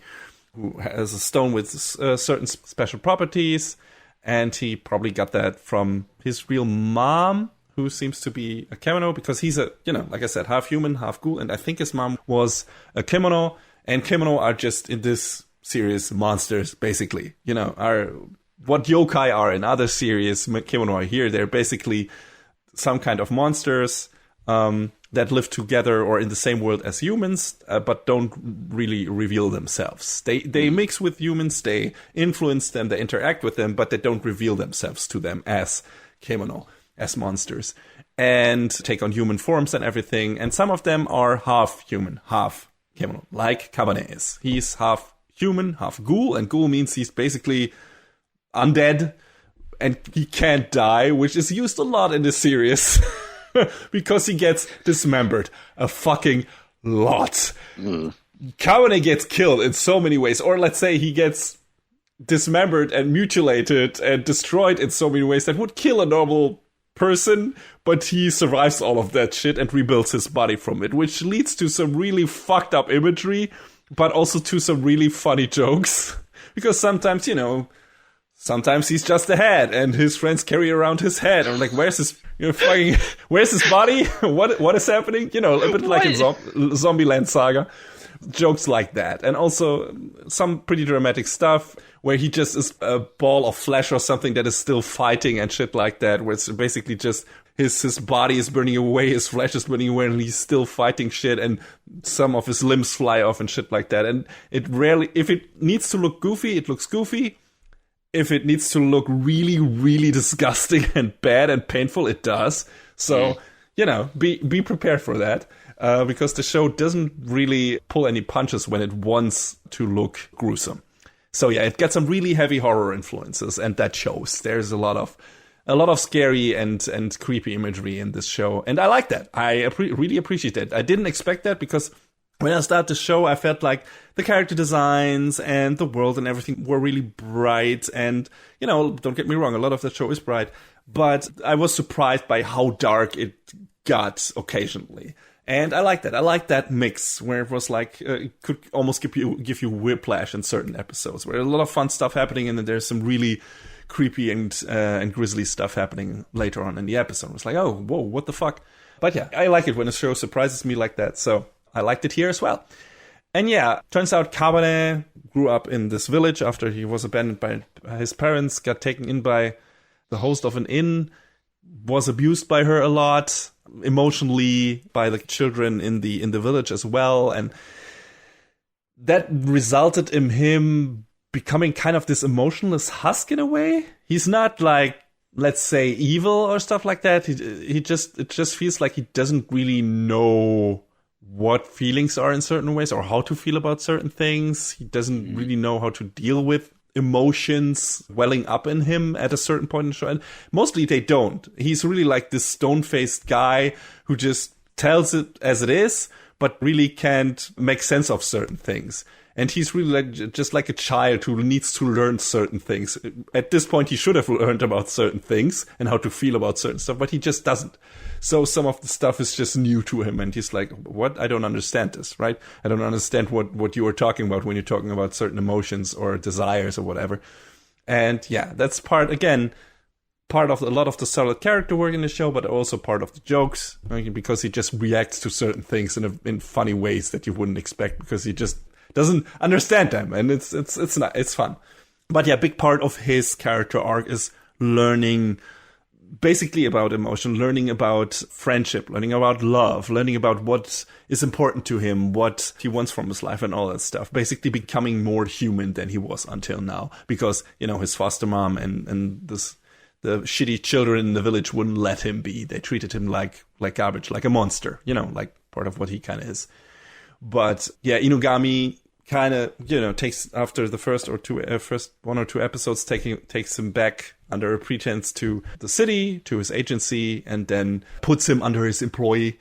who has a stone with certain special properties, and he probably got that from his real mom, who seems to be a Kemono, because he's a, like I said, half human, half ghoul, and I think his mom was a Kemono, and Kemono are just, in this series, monsters, basically. Are what yokai are in other series, Kemono are here. They're basically some kind of monsters that live together or in the same world as humans, but don't really reveal themselves. They mix with humans, they influence them, they interact with them, but they don't reveal themselves to them as Kemono, as monsters, and take on human forms and everything. And some of them are half human, half Kemono, like Kabane is. He's half human, half ghoul, and ghoul means he's basically undead, and he can't die, which is used a lot in this series, because he gets dismembered a fucking lot. Kabane gets killed in so many ways, or let's say he gets dismembered and mutilated and destroyed in so many ways that would kill a normal person, but he survives all of that shit and rebuilds his body from it, which leads to some really fucked up imagery, but also to some really funny jokes. Because sometimes, sometimes he's just a head, and his friends carry around his head. I'm like, where's his, where's his body? What is happening? A bit like in Zombieland Saga. Jokes like that. And also some pretty dramatic stuff where he just is a ball of flesh or something that is still fighting and shit like that, where it's basically just his body is burning away, his flesh is burning away, and he's still fighting shit, and some of his limbs fly off and shit like that. And it rarely, if it needs to look goofy, it looks goofy. If it needs to look really, really disgusting and bad and painful, it does. So, be prepared for that. Because the show doesn't really pull any punches when it wants to look gruesome. So yeah, it gets some really heavy horror influences, and that shows. There's a lot of scary and creepy imagery in this show, and I like that. I really appreciate that. I didn't expect that, because when I started the show, I felt like the character designs and the world and everything were really bright, and don't get me wrong, a lot of the show is bright, but I was surprised by how dark it got occasionally. And I like that. I like that mix where it was like, it could almost give you whiplash in certain episodes, where a lot of fun stuff happening, and then there's some really creepy and grisly stuff happening later on in the episode. It's like, oh, whoa, what the fuck? But yeah, I like it when a show surprises me like that. So I liked it here as well. And yeah, turns out Kabane grew up in this village after he was abandoned by his parents, got taken in by the host of an inn, was abused by her a lot, emotionally, by the children in the village as well, and that resulted in him becoming kind of this emotionless husk in a way. He's not like, let's say, evil or stuff like that. It just feels like he doesn't really know what feelings are in certain ways or how to feel about certain things. He doesn't really know how to deal with emotions welling up in him at a certain point in the show, and mostly they don't. He's really like this stone-faced guy who just tells it as it is, but really can't make sense of certain things. And he's really just like a child who needs to learn certain things. At this point, he should have learned about certain things and how to feel about certain stuff, but he just doesn't. So some of the stuff is just new to him, and he's like, what? I don't understand this, right? I don't understand what you were talking about when you're talking about certain emotions or desires or whatever. And yeah, that's part of a lot of the solid character work in the show, but also part of the jokes, because he just reacts to certain things in funny ways that you wouldn't expect, because he just doesn't understand them, and it's fun. But yeah, big part of his character arc is learning basically about emotion, learning about friendship, learning about love, learning about what is important to him, what he wants from his life and all that stuff. Basically becoming more human than he was until now, because, his foster mom and the shitty children in the village wouldn't let him be. They treated him like garbage, like a monster, like part of what he kind of is. But yeah, Inugami kind of, takes, after the first one or two episodes, takes him back under a pretense to the city, to his agency, and then puts him under his employee.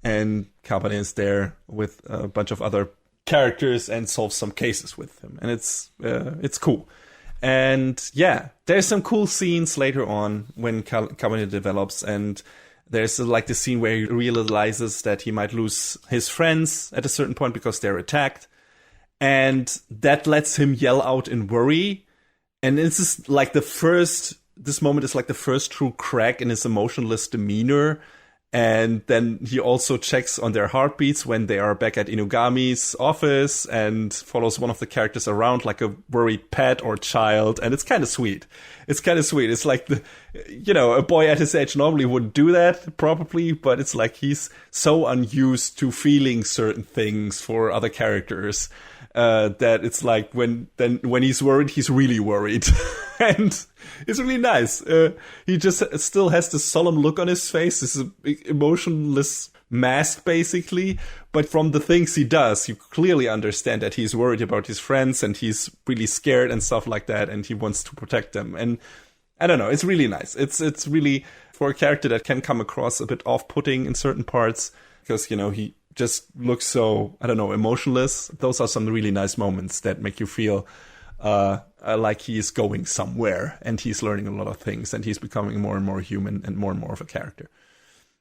And Kabane is there with a bunch of other characters and solves some cases with him. And it's cool. And yeah, there's some cool scenes later on when Kabane develops, and there's like the scene where he realizes that he might lose his friends at a certain point because they're attacked. And that lets him yell out in worry. And this is like this moment is like the first true crack in his emotionless demeanor. And then he also checks on their heartbeats when they are back at Inugami's office and follows one of the characters around like a worried pet or child. And it's kind of sweet. It's like a boy at his age normally wouldn't do that probably, but it's like he's so unused to feeling certain things for other characters. That it's like when he's worried, he's really worried. And it's really nice. He just still has this solemn look on his face. This is an emotionless mask, basically. But from the things he does, you clearly understand that he's worried about his friends and he's really scared and stuff like that. And he wants to protect them. And I don't know, it's really nice. It's really, for a character that can come across a bit off-putting in certain parts, because, he just looks so, I don't know, emotionless. Those are some really nice moments that make you feel like he is going somewhere and he's learning a lot of things and he's becoming more and more human and more of a character.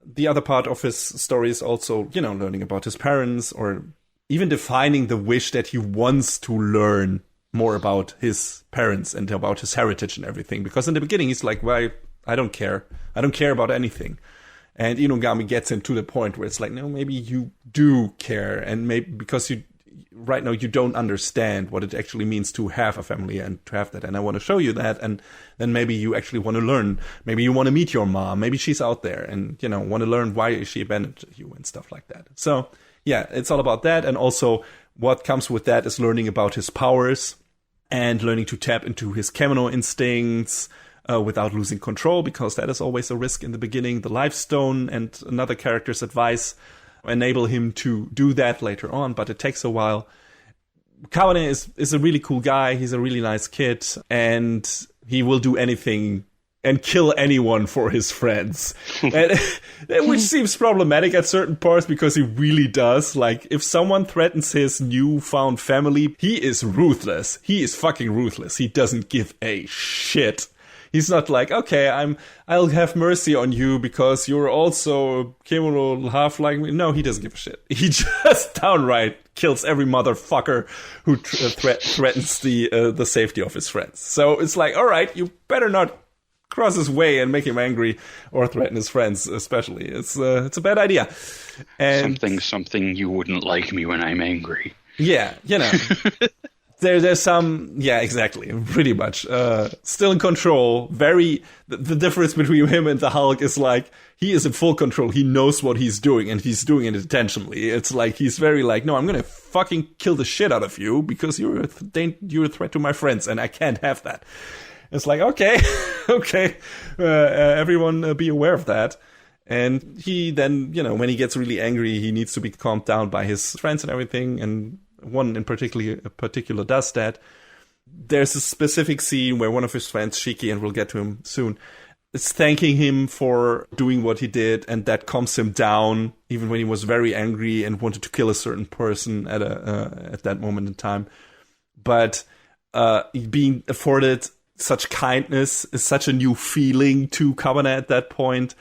The other part of his story is also, learning about his parents or even defining the wish that he wants to learn more about his parents and about his heritage and everything. Because in the beginning, he's like, well, I don't care. I don't care about anything. And Inugami gets him to the point where it's like, no, maybe you do care. And maybe because right now you don't understand what it actually means to have a family and to have that. And I want to show you that. And then maybe you actually want to learn. Maybe you want to meet your mom. Maybe she's out there and, want to learn why she abandoned you and stuff like that. So, yeah, it's all about that. And also what comes with that is learning about his powers and learning to tap into his Kemono instincts, without losing control, because that is always a risk in the beginning. The Life Stone and another character's advice enable him to do that later on, but it takes a while. Kabane is a really cool guy. He's a really nice kid, and he will do anything and kill anyone for his friends. And, which seems problematic at certain parts, because he really does. Like, if someone threatens his newfound family, he is ruthless. He is fucking ruthless. He doesn't give a shit. He's not like, okay, I'll have mercy on you because you're also Kemono half like me. No, he doesn't give a shit. He just downright kills every motherfucker who threatens the safety of his friends. So it's like, all right, you better not cross his way and make him angry or threaten his friends, especially. It's a bad idea. And something you wouldn't like me when I'm angry. Yeah, There's some, yeah, exactly, pretty much. Still in control. The difference between him and the Hulk is like, he is in full control. He knows what he's doing, and he's doing it intentionally. It's like, he's very like, no, I'm gonna fucking kill the shit out of you because you're a threat to my friends, and I can't have that. It's like, okay, everyone be aware of that. And he then, when he gets really angry, he needs to be calmed down by his friends and everything, and one in particular does that. There's a specific scene where one of his friends, Shiki, and we'll get to him soon, is thanking him for doing what he did, and that calms him down, even when he was very angry and wanted to kill a certain person at that moment in time. But being afforded such kindness is such a new feeling to Kabane at that point,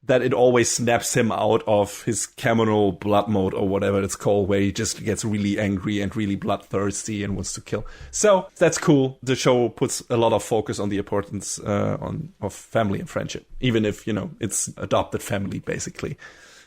that it always snaps him out of his Kemono blood mode or whatever it's called, where he just gets really angry and really bloodthirsty and wants to kill. So that's cool. The show puts a lot of focus on the importance of family and friendship, even if, it's adopted family, basically,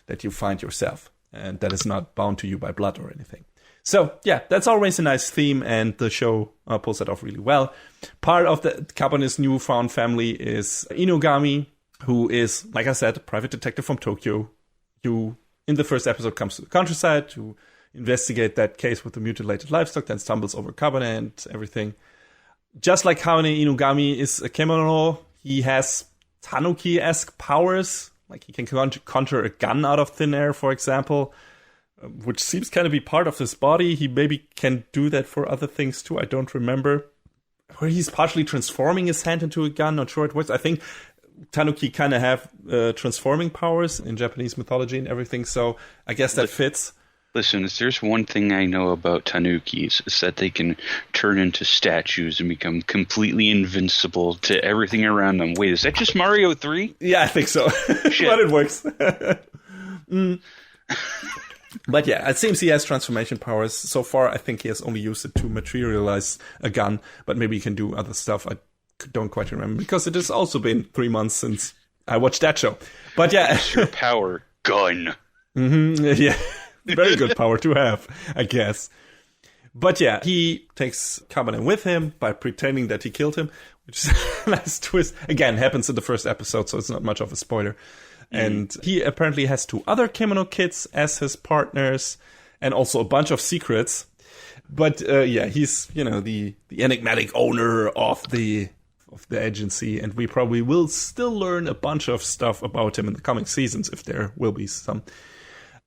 that you find yourself, and that is not bound to you by blood or anything. So, yeah, that's always a nice theme, and the show pulls that off really well. Part of the Kabane's newfound family is Inugami, who is, like I said, a private detective from Tokyo, who in the first episode comes to the countryside to investigate that case with the mutilated livestock, then stumbles over Kabane and everything. Just like Kabane, Inugami is a Kemono. He has Tanuki-esque powers, like he can conjure a gun out of thin air, for example, which seems kind of be part of his body. He maybe can do that for other things too, I don't remember. Where he's partially transforming his hand into a gun, not sure it works. I think Tanuki kind of have transforming powers in Japanese mythology and everything, so I guess that fits. Listen, if there's one thing I know about Tanukis, it's that they can turn into statues and become completely invincible to everything around them. Wait, is that just Mario 3? Yeah, I think so. But it works. But yeah, it seems he has transformation powers. So far, I think he has only used it to materialize a gun, but maybe he can do other stuff. I don't quite remember, because it has also been 3 months since I watched that show. But yeah. Your power, gun. Yeah, very good power to have, I guess. But yeah, he takes Kabane with him by pretending that he killed him, which is a nice twist. Again, happens in the first episode, so it's not much of a spoiler. And he apparently has 2 other Kemono kids as his partners, and also a bunch of secrets. But yeah, he's, the enigmatic owner of the agency, and we probably will still learn a bunch of stuff about him in the coming seasons, if there will be some.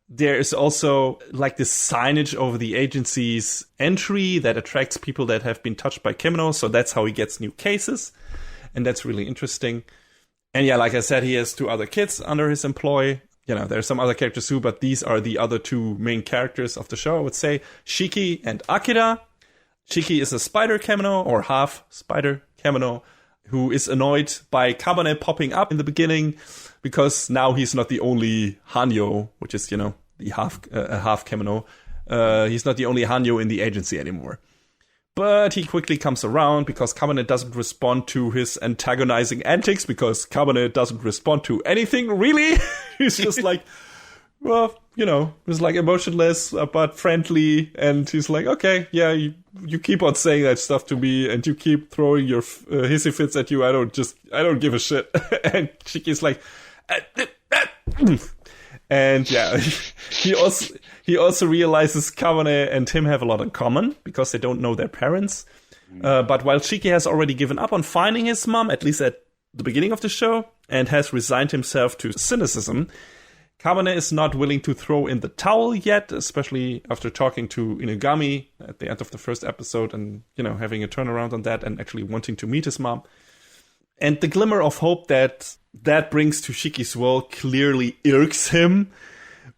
There is also like this signage over the agency's entry that attracts people that have been touched by Kemono, so that's how he gets new cases, and that's really interesting. And yeah, like I said, he has 2 other kids under his employ. There are some other characters too, but these are the other 2 main characters of the show, I would say. Shiki and Akira. Shiki is a spider Kemono, or half spider Kemono, who is annoyed by Kabane popping up in the beginning, because now he's not the only Hanyo, which is, the half Kemono. He's not the only Hanyo in the agency anymore. But he quickly comes around, because Kabane doesn't respond to his antagonizing antics, because Kabane doesn't respond to anything, really. He's just like, well, he's like emotionless, but friendly, and he's like, okay, yeah, you keep on saying that stuff to me, and you keep throwing your hissy fits at you, I don't give a shit. And Shiki's like, and yeah, he also realizes Kabane and him have a lot in common, because they don't know their parents. But while Shiki has already given up on finding his mom, at least at the beginning of the show, and has resigned himself to cynicism, Kabane is not willing to throw in the towel yet, especially after talking to Inugami at the end of the first episode and, having a turnaround on that and actually wanting to meet his mom. And the glimmer of hope that brings to Shiki's world clearly irks him,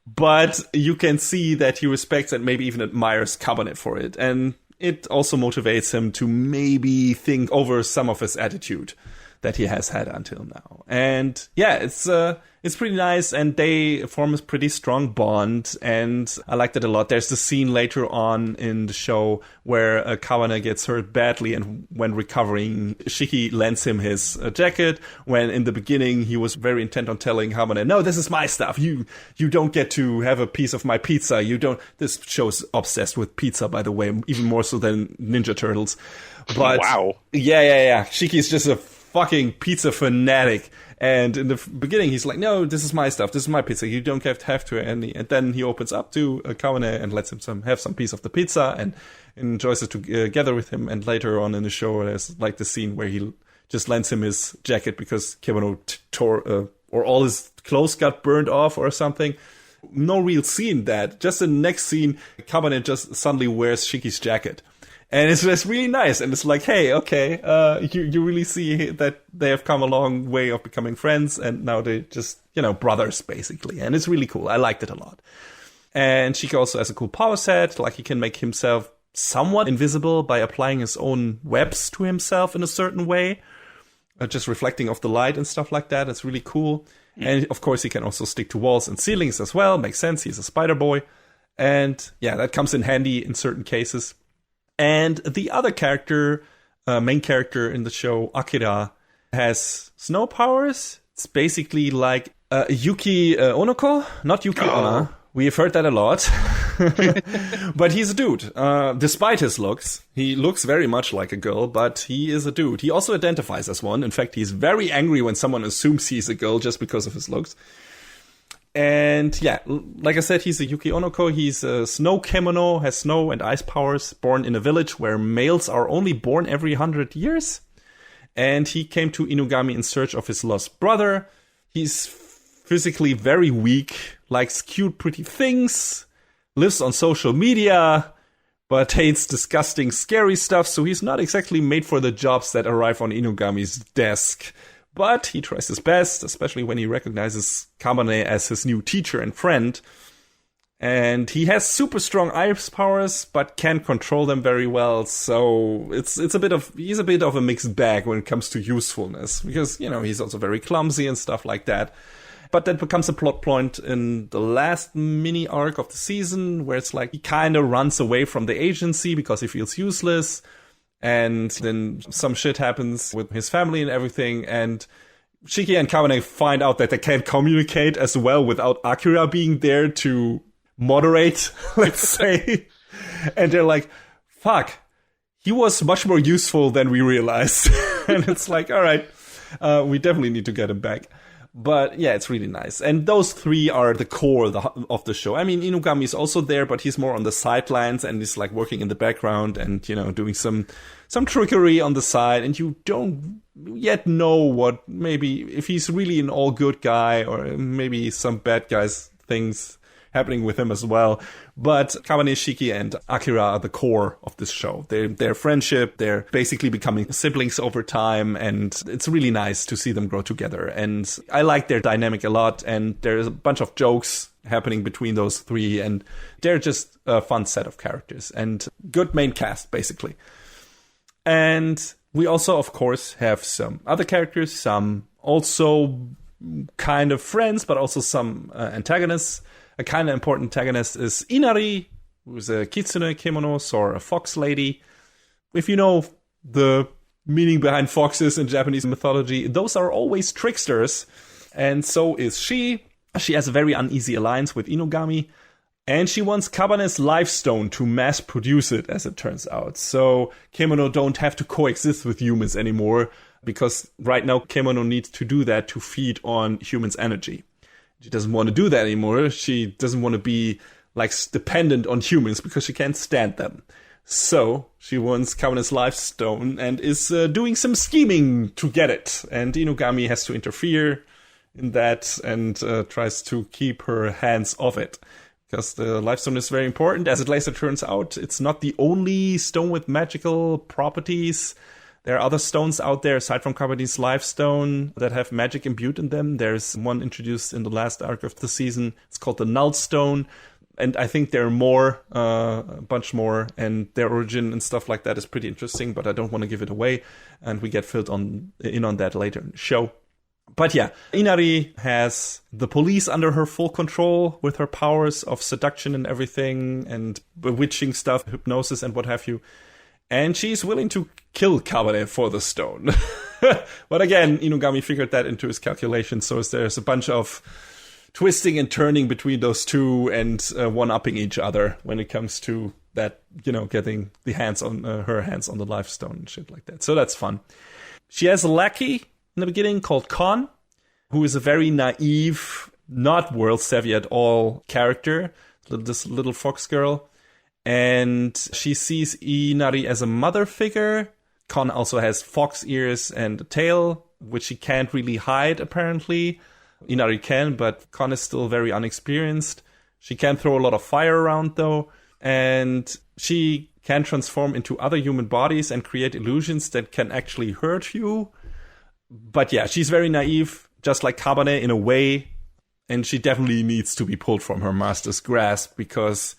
but you can see that he respects and maybe even admires Kabane for it. And it also motivates him to maybe think over some of his attitude that he has had until now. And yeah, it's pretty nice, and they form a pretty strong bond, and I liked it a lot. There's the scene later on in the show where Kawana gets hurt badly, and when recovering, Shiki lends him his jacket, when in the beginning he was very intent on telling Hamane, no, this is my stuff, you don't get to have a piece of my pizza, this show's obsessed with pizza, by the way, even more so than Ninja Turtles. But wow. Yeah. Shiki's just a fucking pizza fanatic. And in the beginning, he's like, no, this is my stuff. This is my pizza. You don't have to. And then he opens up to Kawane and lets him have some piece of the pizza and enjoys it together with him. And later on in the show, there's like the scene where he just lends him his jacket because Kemono tore, or all his clothes got burned off or something. No real scene that. Just the next scene, Kawane just suddenly wears Shiki's jacket. And it's just really nice. And it's like, hey, okay, you really see that they have come a long way of becoming friends. And now they're just, brothers, basically. And it's really cool. I liked it a lot. And Shiki also has a cool power set. Like, he can make himself somewhat invisible by applying his own webs to himself in a certain way. Just reflecting off the light and stuff like that. It's really cool. And, of course, he can also stick to walls and ceilings as well. Makes sense. He's a spider boy. And, yeah, that comes in handy in certain cases. And the other character, main character in the show, Akira, has snow powers. It's basically like Yuki Onoko, not Yuki Onna. We've heard that a lot. But he's a dude. Despite his looks, he looks very much like a girl, but he is a dude. He also identifies as one. In fact, he's very angry when someone assumes he's a girl just because of his looks. And yeah, like I said, he's a Yuki Onoko. He's a snow kemono, has snow and ice powers, born in a village where males are only born every 100 years. And he came to Inugami in search of his lost brother. He's physically very weak, likes cute, pretty things, lives on social media, but hates disgusting, scary stuff. So he's not exactly made for the jobs that arrive on Inugami's desk. But he tries his best, especially when he recognizes Kamane as his new teacher and friend. And he has super strong ice powers, but can't control them very well. So he's a bit of a mixed bag when it comes to usefulness. Because, he's also very clumsy and stuff like that. But that becomes a plot point in the last mini arc of the season, where it's like he kind of runs away from the agency because he feels useless. And then some shit happens with his family and everything. And Shiki and Kabane find out that they can't communicate as well without Akira being there to moderate, let's say. And they're like, fuck, he was much more useful than we realized. And it's like, all right, we definitely need to get him back. But yeah, it's really nice. And those three are the core of the show. I mean, Inugami is also there, but he's more on the sidelines and he's like working in the background and, you know, doing some trickery on the side. And you don't yet know what, maybe if he's really an all good guy or maybe some bad guys things happening with him as well. But Kabane, Shiki, and Akira are the core of this show. Their friendship, they're basically becoming siblings over time, and it's really nice to see them grow together. And I like their dynamic a lot, and there's a bunch of jokes happening between those three, and they're just a fun set of characters, and good main cast, basically. And we also, of course, have some other characters, some also kind of friends, but also some antagonists. A kind of important antagonist is Inari, who's a kitsune kemono, or a fox lady. If you know the meaning behind foxes in Japanese mythology, those are always tricksters. And so is she. She has a very uneasy alliance with Inugami. And she wants Kabane's life stone to mass produce it, as it turns out. So kemono don't have to coexist with humans anymore, because right now kemono needs to do that to feed on humans' energy. She doesn't want to do that anymore. She doesn't want to be like dependent on humans because she can't stand them. So she wants Kabane's life stone and is doing some scheming to get it. And Inugami has to interfere in that and tries to keep her hands off it. Because the life stone is very important. As it later turns out, it's not the only stone with magical properties. There are other stones out there, aside from Kabane's life stone, that have magic imbued in them. There's one introduced in the last arc of the season. It's called the Null Stone. And I think there are more, a bunch more. And their origin and stuff like that is pretty interesting, but I don't want to give it away. And we get filled in on that later in the show. But yeah, Inari has the police under her full control with her powers of seduction and everything, and bewitching stuff, hypnosis and what have you. And she's willing to kill Kabane for the stone. But again, Inugami figured that into his calculations, so there's a bunch of twisting and turning between those two and one-upping each other when it comes to that, you know, getting the hands on her hands on the life stone and shit like that. So that's fun. She has a lackey in the beginning called Kon, who is a very naive, not world-savvy at all character, this little fox girl. And she sees Inari as a mother figure. Kon also has fox ears and a tail, which she can't really hide, apparently. Inari can, but Kon is still very unexperienced. She can throw a lot of fire around, though. And she can transform into other human bodies and create illusions that can actually hurt you. But yeah, she's very naive, just like Kabane in a way. And she definitely needs to be pulled from her master's grasp, because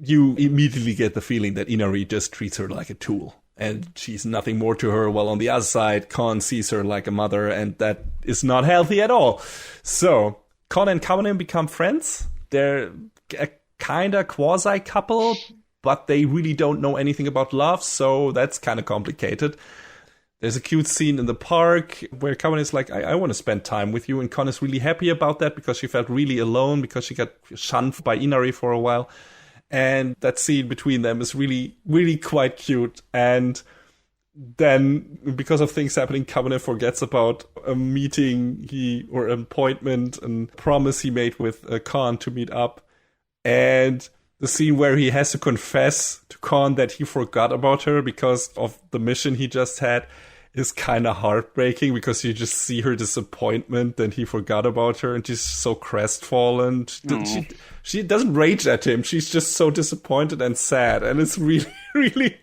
you immediately get the feeling that Inari just treats her like a tool. And she's nothing more to her, while on the other side, Kon sees her like a mother, and that is not healthy at all. So, Kon and Kabane become friends. They're a kind of quasi-couple, but they really don't know anything about love, so that's kind of complicated. There's a cute scene in the park where Kabane is like, I want to spend time with you, and Kon is really happy about that because she felt really alone because she got shunned by Inari for a while. And that scene between them is really, really quite cute. And then, because of things happening, Kabane forgets about a meeting or an appointment and promise he made with Kon to meet up. And the scene where he has to confess to Kon that he forgot about her because of the mission he just had is kind of heartbreaking, because you just see her disappointment that he forgot about her, and she's so crestfallen. She doesn't rage at him. She's just so disappointed and sad, and it's really, really,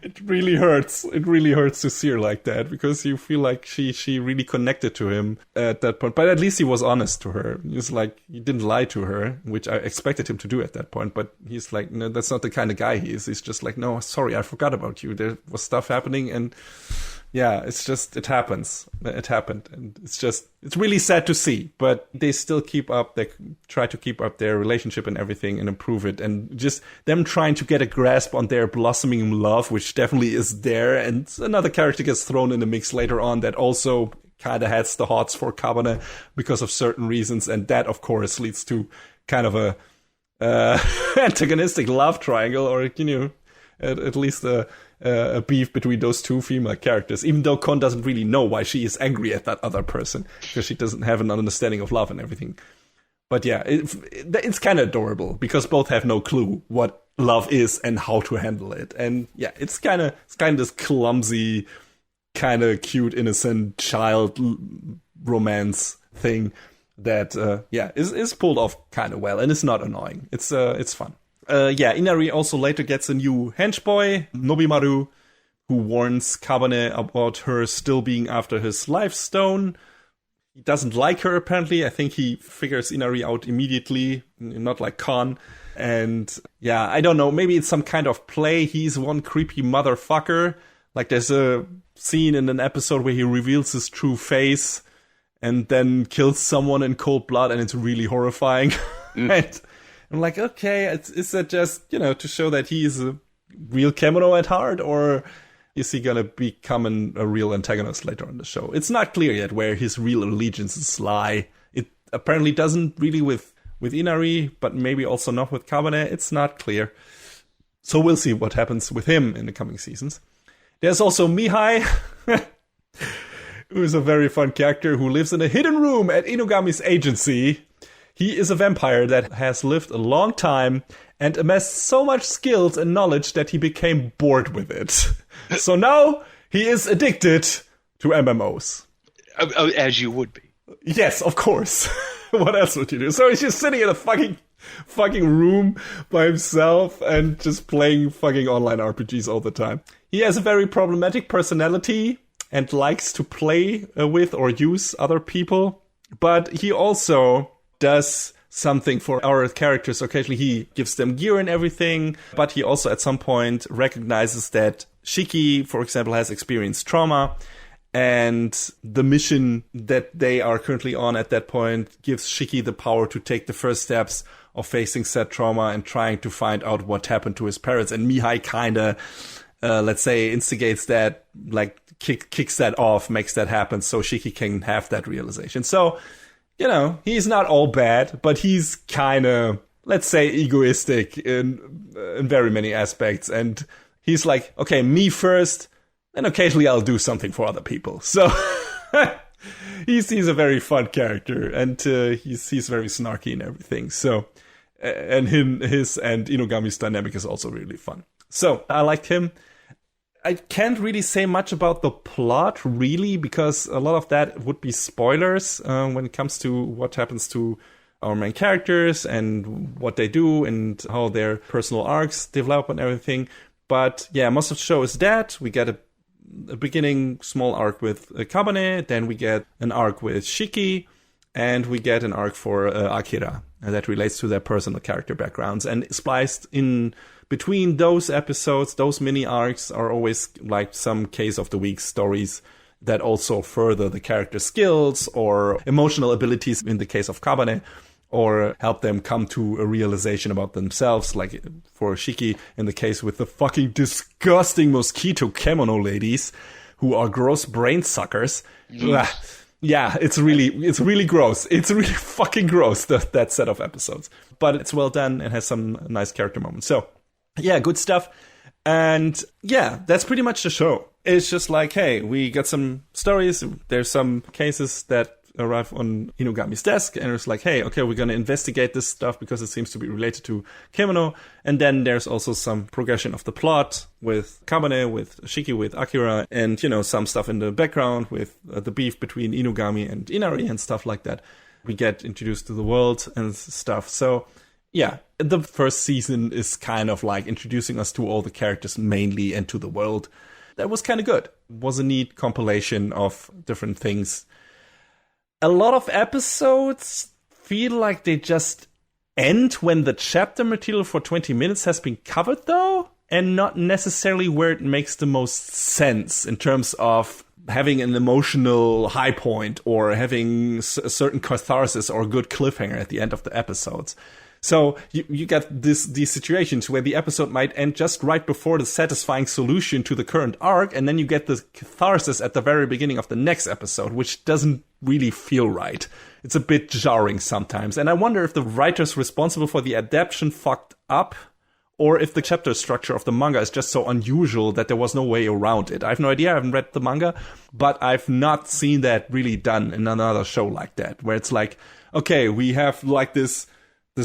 it really hurts. It really hurts to see her like that, because you feel like she really connected to him at that point. But at least he was honest to her. He's like, he didn't lie to her, which I expected him to do at that point. But he's like, no, that's not the kind of guy he is. He's just like, no, sorry, I forgot about you. There was stuff happening, and Yeah, it's just, it happens. It happened. And it's really sad to see, but they still they try to keep up their relationship and everything and improve it. And just them trying to get a grasp on their blossoming love, which definitely is there. And another character gets thrown in the mix later on that also kind of has the hots for Kabane because of certain reasons. And that, of course, leads to kind of a antagonistic love triangle, or, at least a beef between those two female characters, even though Kon doesn't really know why she is angry at that other person, because she doesn't have an understanding of love and everything. But yeah, it's kind of adorable, because both have no clue what love is and how to handle it. And yeah, it's kind of this clumsy, kind of cute, innocent child romance thing that, is pulled off kind of well, and it's not annoying. It's fun. Inari also later gets a new henchboy, Nobimaru, who warns Kabane about her still being after his life stone. He doesn't like her, apparently. I think he figures Inari out immediately, not like Kon. And yeah, I don't know, maybe it's some kind of play. He's one creepy motherfucker. Like, there's a scene in an episode where he reveals his true face and then kills someone in cold blood, and it's really horrifying. And I'm like, okay, is that just, to show that he is a real Kemono at heart, or is he gonna become a real antagonist later on the show? It's not clear yet where his real allegiances lie. It apparently doesn't really with Inari, but maybe also not with Kabane. It's not clear. So we'll see what happens with him in the coming seasons. There's also Mihai, who is a very fun character who lives in a hidden room at Inugami's agency. He is a vampire that has lived a long time and amassed so much skills and knowledge that he became bored with it. So now he is addicted to MMOs. As you would be. Yes, of course. What else would you do? So he's just sitting in a fucking room by himself and just playing fucking online RPGs all the time. He has a very problematic personality and likes to play with or use other people. But he also does something for our characters. Occasionally he gives them gear and everything, but he also at some point recognizes that Shiki, for example, has experienced trauma, and the mission that they are currently on at that point gives Shiki the power to take the first steps of facing said trauma and trying to find out what happened to his parents. And Mihai kind of, let's say, instigates that, like kicks that off, makes that happen so Shiki can have that realization. So, he's not all bad, but he's kind of, let's say, egoistic in very many aspects. And he's like, okay, me first, and occasionally I'll do something for other people. So he's a very fun character, and he's very snarky and everything. So, and his and Inugami's dynamic is also really fun. So I liked him. I can't really say much about the plot, really, because a lot of that would be spoilers when it comes to what happens to our main characters and what they do and how their personal arcs develop and everything. But yeah, most of the show is that. We get a beginning small arc with Kabane, then we get an arc with Shiki, and we get an arc for Akira that relates to their personal character backgrounds. And spliced in between those episodes, those mini arcs are always like some case of the week stories that also further the character skills or emotional abilities in the case of Kabane, or help them come to a realization about themselves, like for Shiki in the case with the fucking disgusting mosquito Kemono ladies who are gross brain suckers. Yeah, it's really gross. It's really fucking gross, that set of episodes. But it's well done and has some nice character moments. So, yeah, good stuff. And yeah, that's pretty much the show. It's just like, hey, we got some stories. There's some cases that arrive on Inugami's desk, and it's like, hey, okay, we're going to investigate this stuff because it seems to be related to Kemono. And then there's also some progression of the plot with Kabane, with Shiki, with Akira, and, some stuff in the background with the beef between Inugami and Inari and stuff like that. We get introduced to the world and stuff. So yeah, the first season is kind of like introducing us to all the characters mainly and to the world. That was kind of good. It was a neat compilation of different things. A lot of episodes feel like they just end when the chapter material for 20 minutes has been covered, though. and not necessarily where it makes the most sense in terms of having an emotional high point or having a certain catharsis or a good cliffhanger at the end of the episodes. So you get these situations where the episode might end just right before the satisfying solution to the current arc, and then you get the catharsis at the very beginning of the next episode, which doesn't really feel right. It's a bit jarring sometimes. And I wonder if the writers responsible for the adaptation fucked up, or if the chapter structure of the manga is just so unusual that there was no way around it. I have no idea. I haven't read the manga, but I've not seen that really done in another show like that, where it's like, okay, we have like this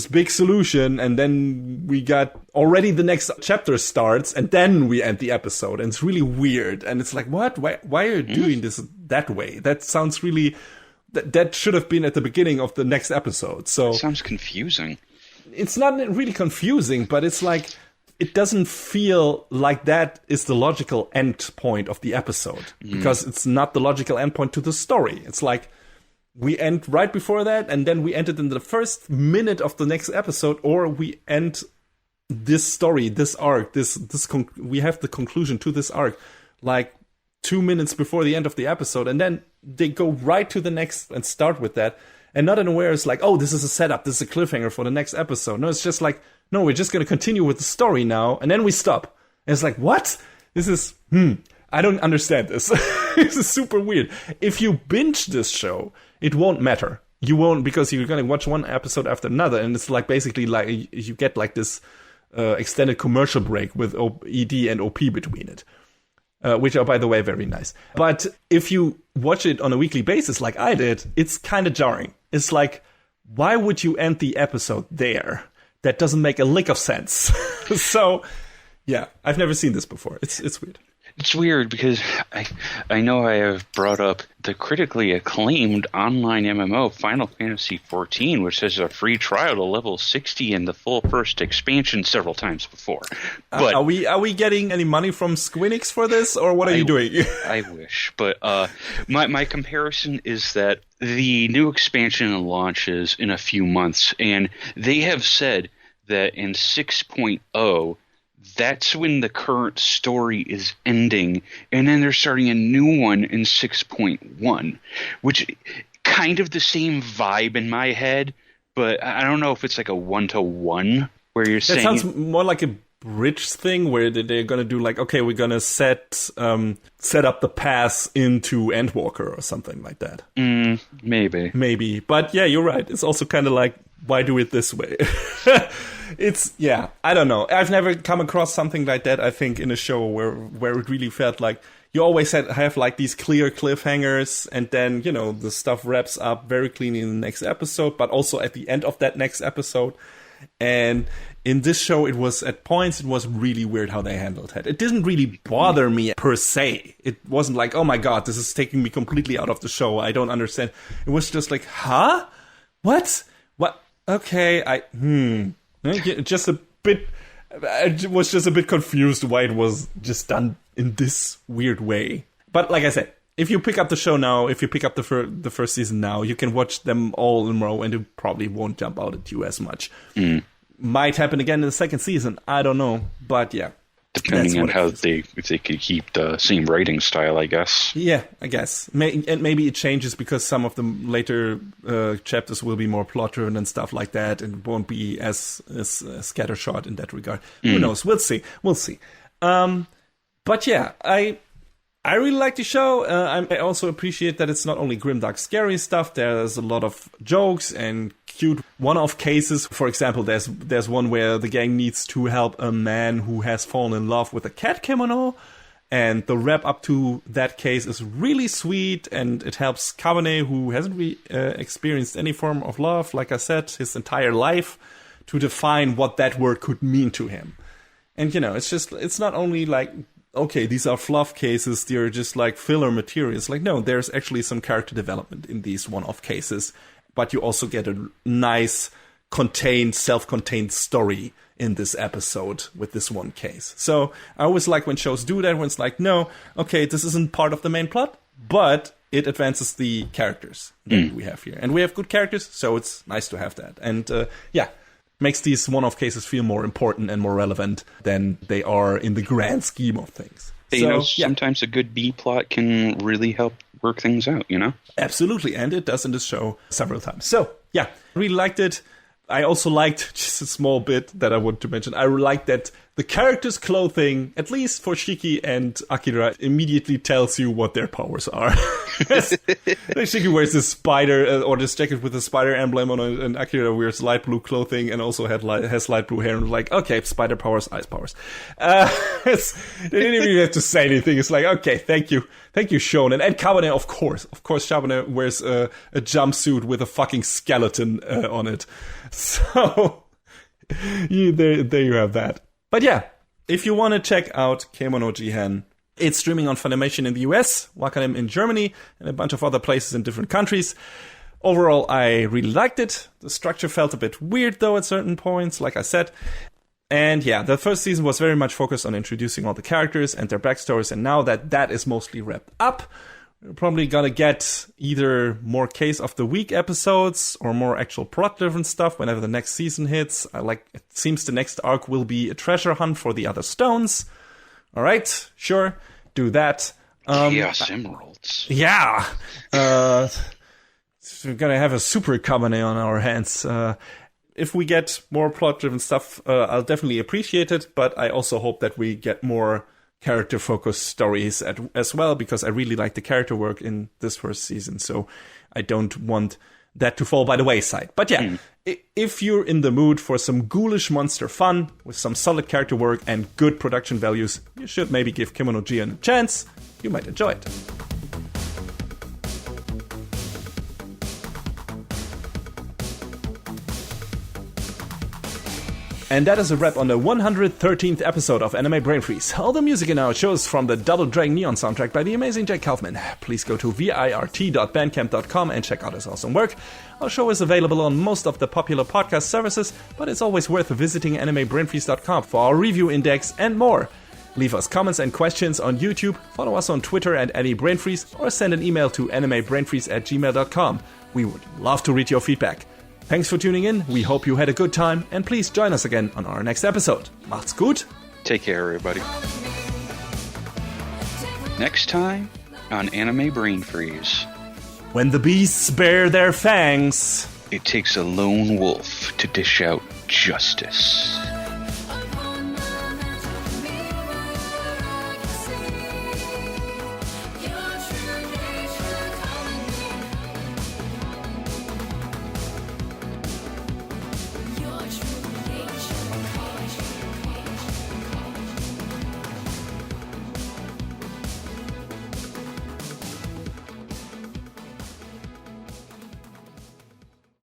big solution, and then we got already the next chapter starts, and then we end the episode, and it's really weird. And it's like, what? Why are you doing this that way? That sounds really... That should have been at the beginning of the next episode. So it sounds confusing. It's not really confusing, but it's like, it doesn't feel like that is the logical end point of the episode, because it's not the logical end point to the story. It's like, we end right before that, and then we end it in the first minute of the next episode, or we end this story, this arc, we have the conclusion to this arc, like 2 minutes before the end of the episode, and then they go right to the next and start with that, and not unaware it's like, oh, this is a setup, this is a cliffhanger for the next episode. No, it's just like, no, we're just going to continue with the story now, and then we stop. And it's like, what? This is, I don't understand this. This is super weird. If you binge this show, it won't matter. You won't, because you're going to watch one episode after another, and it's like basically like you get like this extended commercial break with ED and OP between it, which are, by the way, very nice. But if you watch it on a weekly basis like I did, it's kind of jarring. It's like, why would you end the episode there? That doesn't make a lick of sense. So, yeah, I've never seen this before. It's weird. It's weird because I know I have brought up the critically acclaimed online MMO Final Fantasy XIV, which has a free trial to level 60 and the full first expansion several times before. But are we getting any money from Squeenix for this, or what are you doing? I wish, but my comparison is that the new expansion launches in a few months, and they have said that in 6.0, that's when the current story is ending, and then they're starting a new one in 6.1, which kind of the same vibe in my head, but I don't know if it's like a one-to-one where you're saying... That sounds more like a bridge thing where they're going to do like, okay, we're going to set up the pass into Endwalker or something like that. Maybe. But yeah, you're right. It's also kind of like, why do it this way? I don't know. I've never come across something like that, I think, in a show where it really felt like you always have like these clear cliffhangers, and then, you know, the stuff wraps up very cleanly in the next episode, but also at the end of that next episode. And in this show, it was really weird how they handled it. It didn't really bother me per se. It wasn't like, oh my god, this is taking me completely out of the show, I don't understand. It was just like, huh? What? Okay, just a bit. I was just a bit confused why it was just done in this weird way. But like I said, if you pick up the show now, if you pick up the first season now, you can watch them all in a row, and it probably won't jump out at you as much. Might happen again in the second season. I don't know, but yeah. Depending on how they could keep the same writing style, I guess. Yeah, I guess. And maybe it changes because some of the later chapters will be more plot-driven and stuff like that, and won't be as scattershot in that regard. Who knows? We'll see. But yeah, I really like the show. I also appreciate that it's not only grimdark, scary stuff. There's a lot of jokes and cute one-off cases. For example, there's one where the gang needs to help a man who has fallen in love with a cat kimono, and the wrap up to that case is really sweet, and it helps Kabane, who hasn't experienced any form of love, like I said, his entire life, to define what that word could mean to him. And, you know, it's not only like, okay, these are fluff cases, they're just like filler materials. Like, no, there's actually some character development in these one-off cases, but you also get a nice, self-contained story in this episode with this one case. So I always like when shows do that, when it's like, no, okay, this isn't part of the main plot, but it advances the characters that we have here. And we have good characters, so it's nice to have that. And yeah, makes these one-off cases feel more important and more relevant than they are in the grand scheme of things. Sometimes a good B plot can really help work things out, Absolutely, and it does in this show several times. So, yeah, really liked it. I also liked, just a small bit that I want to mention, I liked that the characters' clothing, at least for Shiki and Akira, immediately tells you what their powers are. Shiki wears this spider, or this jacket with a spider emblem on it, and Akira wears light blue clothing and also has light blue hair, and like, okay, spider powers, ice powers. They didn't even have to say anything. It's like, okay, thank you, Shonen. And Kabane, of course, Kabane wears a jumpsuit with a fucking skeleton on it. So, there you have that. But yeah, if you want to check out Kemono Jihen, it's streaming on Funimation in the US, Wakanim in Germany, and a bunch of other places in different countries. Overall, I really liked it. The structure felt a bit weird, though, at certain points, like I said. And yeah, the first season was very much focused on introducing all the characters and their backstories, and now that is mostly wrapped up, we're probably gonna get either more Case of the Week episodes or more actual plot-driven stuff whenever the next season hits. It seems the next arc will be a treasure hunt for the other stones. Alright, sure, do that. Chaos Emeralds. Yeah! We're gonna have a super Kabane on our hands. If we get more plot-driven stuff, I'll definitely appreciate it, but I also hope that we get more character-focused stories as well, because I really like the character work in this first season, so I don't want that to fall by the wayside. But yeah, if you're in the mood for some ghoulish monster fun, with some solid character work and good production values, you should maybe give Kemono Jihen a chance. You might enjoy it. And that is a wrap on the 113th episode of Anime Brain Freeze. All the music in our show is from the Double Dragon Neon soundtrack by the amazing Jake Kaufman. Please go to virt.bandcamp.com and check out his awesome work. Our show is available on most of the popular podcast services, but it's always worth visiting animebrainfreeze.com for our review index and more. Leave us comments and questions on YouTube, follow us on Twitter at AnyBrainFreeze, or send an email to animebrainfreeze@gmail.com. We would love to read your feedback. Thanks for tuning in, we hope you had a good time, and please join us again on our next episode. Macht's gut! Take care, everybody. Next time on Anime Brain Freeze. When the beasts bare their fangs, it takes a lone wolf to dish out justice.